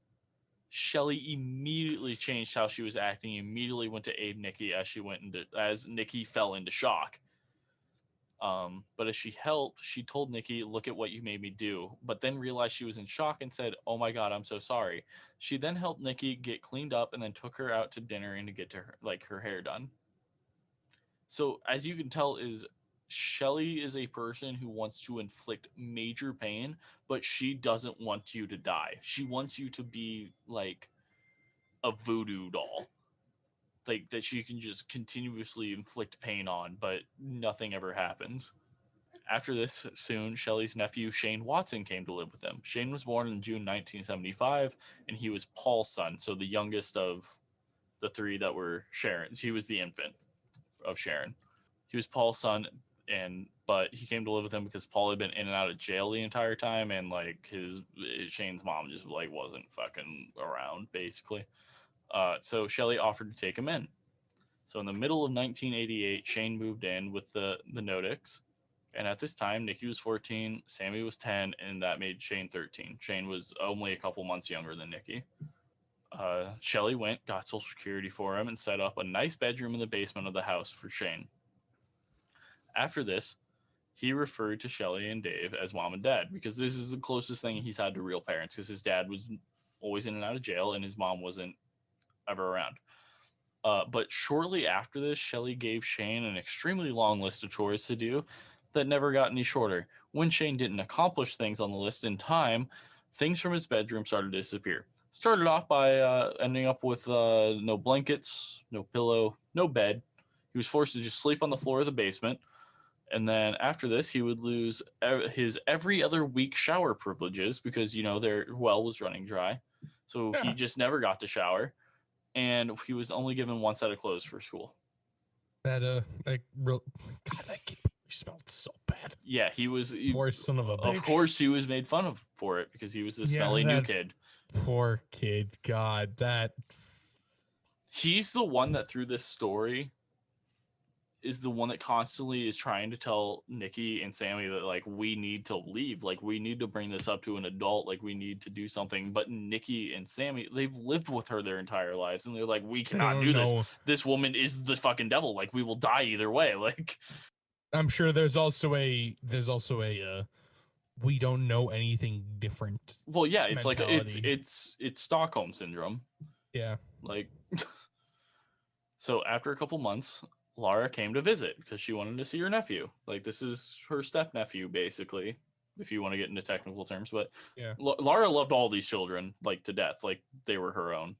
Shelley immediately changed how she was acting, immediately went to aid Nikki as Nikki fell into shock. But as she helped, she told Nikki, "Look at what you made me do," but then realized she was in shock and said, "Oh my God, I'm so sorry." She then helped Nikki get cleaned up and then took her out to dinner and to get her hair done. So as you can tell, Shelley is a person who wants to inflict major pain, but she doesn't want you to die. She wants you to be like a voodoo doll. Like that she can just continuously inflict pain on, but nothing ever happens. After this, soon Shelley's nephew Shane Watson came to live with him. Shane was born in June 1975, and he was Paul's son, so the youngest of the three that were Sharon. He was the infant of Sharon. He was Paul's son, but he came to live with him because Paul had been in and out of jail the entire time, and like his Shane's mom just like wasn't fucking around basically. So Shelley offered to take him in. So in the middle of 1988, Shane moved in with the Knoteks. And at this time, Nikki was 14, Sammy was 10, and that made Shane 13. Shane was only a couple months younger than Nikki. Shelley went, got Social Security for him, and set up a nice bedroom in the basement of the house for Shane. After this, he referred to Shelley and Dave as mom and dad because this is the closest thing he's had to real parents because his dad was always in and out of jail and his mom wasn't ever around. But shortly after this, Shelley gave Shane an extremely long list of chores to do that never got any shorter. When Shane didn't accomplish things on the list in time, things from his bedroom started to disappear. Started off by ending up with no blankets, no pillow, no bed. He was forced to just sleep on the floor of the basement. And then after this, he would lose his every other week shower privileges because, their well was running dry. So he just never got to shower. And he was only given one set of clothes for school. That God, that kid smelled so bad. Yeah, he was. Poor son of a bitch. Of course, he was made fun of for it because he was the smelly new kid. Poor kid. God, that. He's the one that through this story is the one that constantly is trying to tell Nikki and Sammy that like we need to leave, like we need to bring this up to an adult, like we need to do something. But Nikki and Sammy, they've lived with her their entire lives, and they're like, we cannot do this. This woman is the fucking devil. Like we will die either way. Like I'm sure there's also a we don't know anything different. Well, yeah, it's mentality. like it's Stockholm syndrome. Yeah. Like so after a couple months, Laura came to visit because she wanted to see her nephew. Like this is her step nephew, basically, if you want to get into technical terms. But yeah, Laura loved all these children like to death, like they were her own.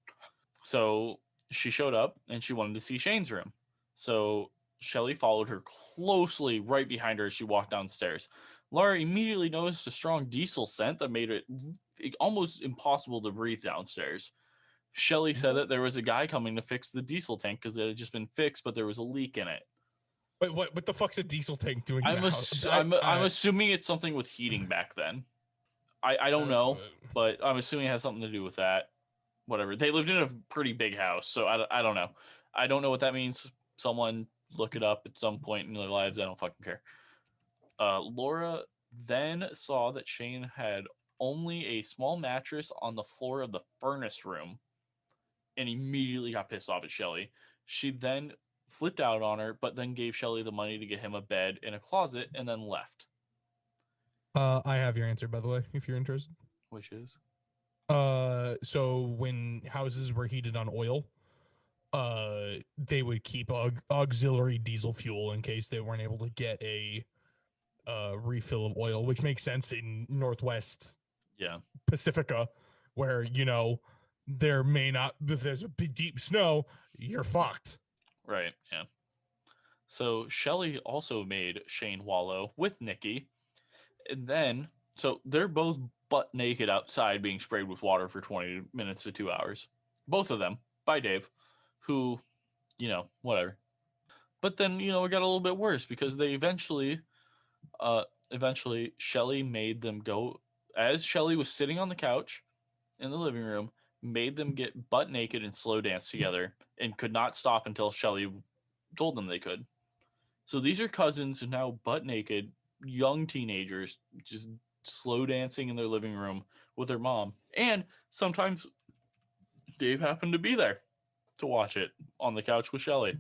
So she showed up and she wanted to see Shane's room. So Shelley followed her closely right behind her as she walked downstairs. Laura immediately noticed a strong diesel scent that made it almost impossible to breathe downstairs. Shelley said that there was a guy coming to fix the diesel tank because it had just been fixed, but there was a leak in it. Wait, what the fuck's a diesel tank doing? I'm assuming it's something with heating back then. I don't know, but I'm assuming it has something to do with that. Whatever. They lived in a pretty big house, so I don't know. I don't know what that means. Someone look it up at some point in their lives. I don't fucking care. Laura then saw that Shane had only a small mattress on the floor of the furnace room and immediately got pissed off at Shelley. She then flipped out on her, but then gave Shelley the money to get him a bed in a closet and then left. I have your answer, by the way, if you're interested. Which is? So when houses were heated on oil, they would keep auxiliary diesel fuel in case they weren't able to get a refill of oil, which makes sense in Northwest Pacifica, where, there may not, if there's a big deep snow, you're fucked. Right, yeah. So Shelley also made Shane wallow with Nikki. And then, so they're both butt naked outside being sprayed with water for 20 minutes to 2 hours. Both of them by Dave, who, whatever. But then, it got a little bit worse because they eventually Shelley made them go, as Shelley was sitting on the couch in the living room, made them get butt naked and slow dance together and could not stop until Shelley told them they could. So these are cousins who now butt naked, young teenagers, just slow dancing in their living room with their mom. And sometimes Dave happened to be there to watch it on the couch with Shelley.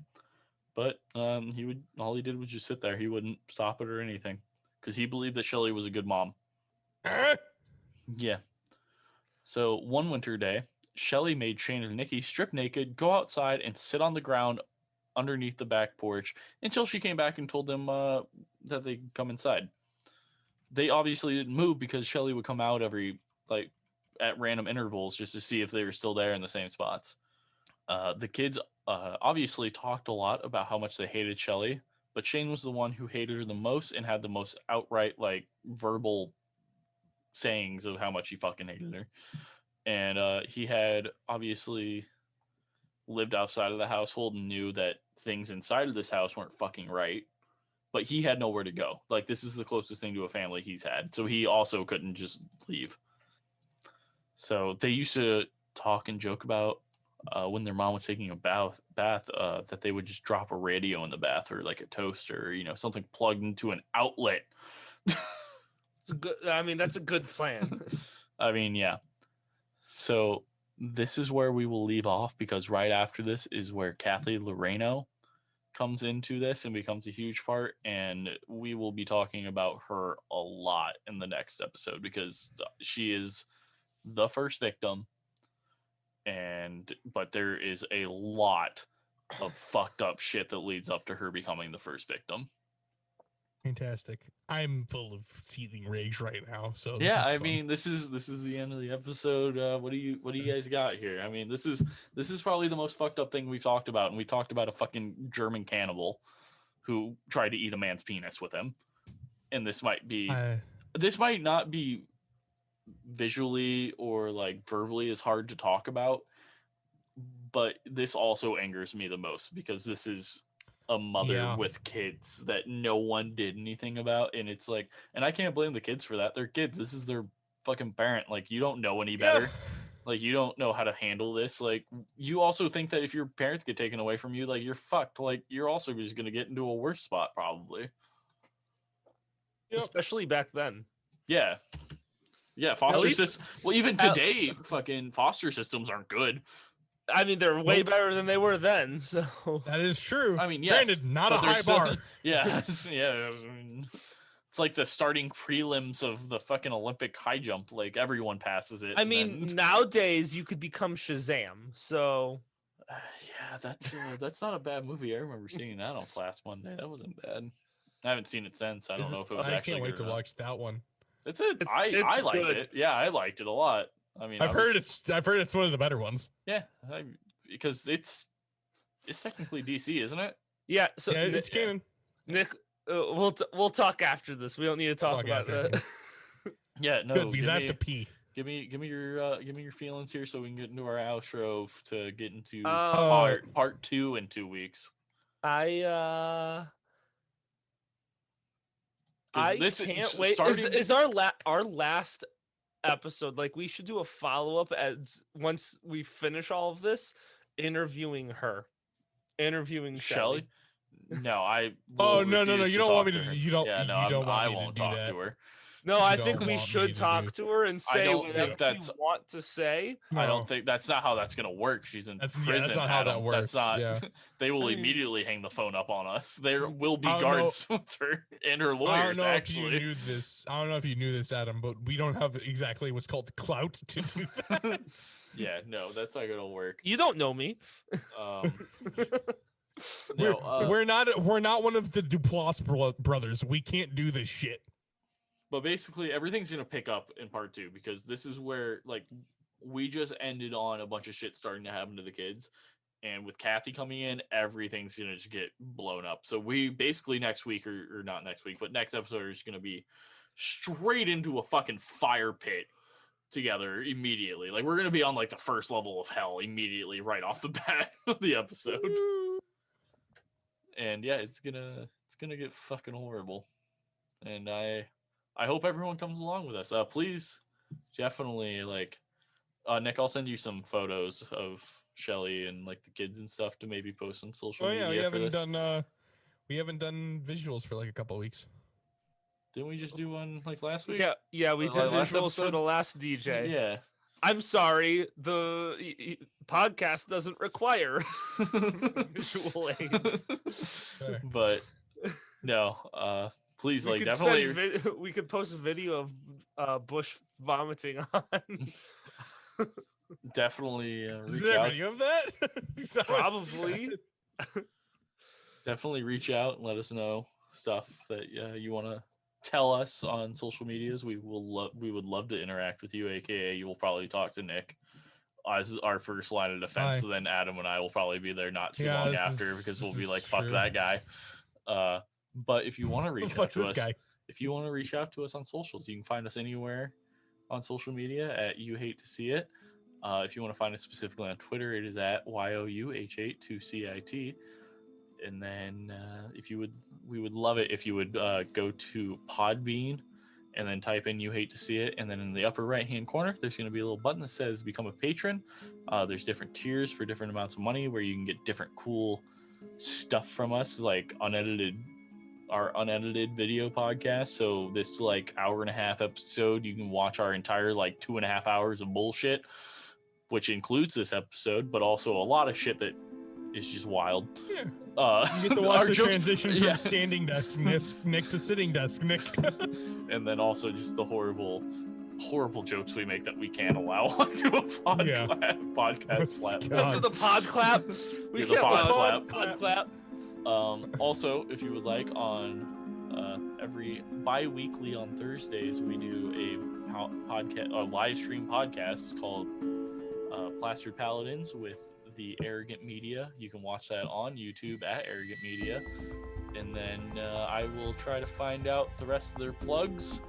But all he did was just sit there. He wouldn't stop it or anything because he believed that Shelley was a good mom. Yeah. So one winter day, Shelley made Shane and Nikki strip naked, go outside, and sit on the ground underneath the back porch until she came back and told them that they'd come inside. They obviously didn't move because Shelley would come out at random intervals just to see if they were still there in the same spots. The kids obviously talked a lot about how much they hated Shelley, but Shane was the one who hated her the most and had the most outright like verbal sayings of how much he fucking hated her. And he had obviously lived outside of the household and knew that things inside of this house weren't fucking right, but he had nowhere to go. Like, this is the closest thing to a family he's had, so he also couldn't just leave. So they used to talk and joke about when their mom was taking a bath, that they would just drop a radio in the bath or like a toaster, something plugged into an outlet. That's a good plan. I mean, yeah. So this is where we will leave off, because right after this is where Kathy Loreno comes into this and becomes a huge part, and we will be talking about her a lot in the next episode because she is the first victim, but there is a lot of fucked up shit that leads up to her becoming the first victim. Fantastic. I'm full of seething rage right now. So yeah, I mean, this is the end of the episode. What do you guys got here? I mean, this is probably the most fucked up thing we've talked about, and we talked about a fucking German cannibal who tried to eat a man's penis with him. And this might not be visually or like verbally as hard to talk about, but this also angers me the most because this is a mother with kids that no one did anything about, and it's like, and I can't blame the kids for that. They're kids. This is their fucking parent. Like, you don't know any better. Like, you don't know how to handle this. Like, you also think that if your parents get taken away from you, like, you're fucked. Like, you're also just gonna get into a worse spot probably. Especially back then. Yeah, foster systems. Well, even today, fucking foster systems aren't good. I mean, they're way better than they were then. So that is true. I mean, yes, granted, not a high bar. Yeah. It's like the starting prelims of the fucking Olympic high jump. Like, everyone passes it. I mean, nowadays you could become Shazam. So yeah, that's not a bad movie. I remember seeing that on Class Monday. That wasn't bad. I haven't seen it since. I don't know if it was actually. I can't wait to watch that one. I liked it. Yeah, I liked it a lot. I mean, I've heard it's one of the better ones. Yeah, because it's technically DC, isn't it? Yeah, so it's canon. Nick, we'll talk after this. We don't need to talk about that. Yeah, no, good, because I have to pee. Give me your feelings here so we can get into our outro to get into part 2 in 2 weeks. I can't wait. Is our last episode, like, we should do a follow-up as once we finish all of this, interviewing Shelly. No, I no, you don't want me to. You don't. Yeah, no, you don't want I me won't to talk that. to her. No, I think we should talk to her and say whatever you want to say. I don't think that's not how that's gonna work. She's in prison. Yeah, that's not how that works. That's not. Yeah. They will immediately hang the phone up on us. There will be guards with her and her lawyers. I don't know if you knew this, Adam, but we don't have exactly what's called clout to do that. Yeah, no, that's not gonna work. You don't know me. We're not one of the Duplass brothers. We can't do this shit. But basically, everything's going to pick up in part 2 because this is where, like, we just ended on a bunch of shit starting to happen to the kids. And with Kathy coming in, everything's going to just get blown up. So we basically next week, or not next week, but next episode is going to be straight into a fucking fire pit together immediately. Like, we're going to be on, like, the first level of hell immediately right off the bat of the episode. And yeah, it's gonna get fucking horrible. And I hope everyone comes along with us. Please, definitely, like, Nick, I'll send you some photos of Shelly and like the kids and stuff to maybe post on social media. We haven't done visuals for like a couple of weeks. Didn't we just do one like last week? Yeah, we did visuals for the last DJ. Yeah. I'm sorry, the podcast doesn't require visual aids. But no, please, we like, definitely. We could post a video of Bush vomiting on. Definitely Is there a video of that? Probably. Definitely reach out and let us know stuff that you want to tell us on social medias. We would love to interact with you, aka you will probably talk to Nick as our first line of defense. So then Adam and I will probably be there not too long after because we'll be like, fuck that guy. But if you want to Who the reach out fuck's to this us, guy? if you want to reach out to us on socials, you can find us anywhere on social media at You Hate to See It. If you want to find us specifically on Twitter, it is at YOUH82CIT. And then we would love it if you would go to Podbean and then type in You Hate to See It. And then in the upper right-hand corner, there's going to be a little button that says Become a Patron. There's different tiers for different amounts of money where you can get different cool stuff from us, like our unedited video podcast. So this like hour and a half episode, you can watch our entire like 2.5 hours of bullshit, which includes this episode, but also a lot of shit that is just wild. Yeah. You get to watch the jokes, transition from standing desk Nick to sitting desk Nick. And then also just the horrible jokes we make that we can't allow onto a podcast platform. That's the pod clap. We Yeah, the can't pod allow clap. pod clap. Also, if you would like, on every bi-weekly on Thursdays, we do a live stream podcast. It's called Plastered Paladins with the Arrogant Media. You can watch that on YouTube at Arrogant Media. And then I will try to find out the rest of their plugs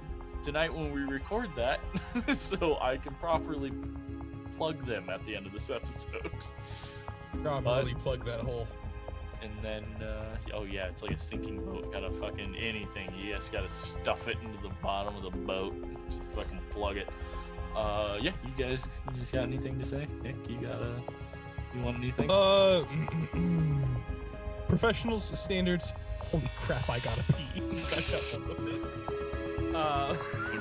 tonight when we record that, so I can properly plug them at the end of this episode. Probably plug that hole. And then, it's like a sinking boat. Gotta fucking anything. You just gotta stuff it into the bottom of the boat. Just fucking plug it. You guys got anything to say? Nick, you want anything? Professionals standards. Holy crap! I gotta pee. You guys have fun with this.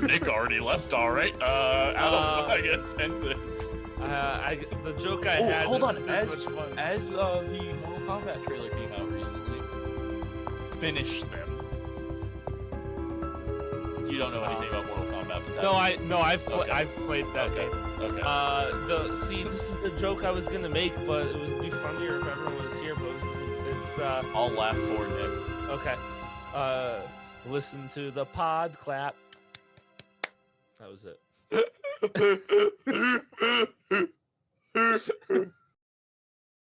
Nick already left. All right. Adam, I guess end this. The joke I had. Hold on. This much fun. As the Mortal Kombat trailer came out recently, finish them. You don't know anything about Mortal Kombat, but I've played that game. Okay. This is the joke I was gonna make, but it would be funnier if everyone was here. But it's I'll laugh for Nick. okay. Listen to the pod clap. That was it.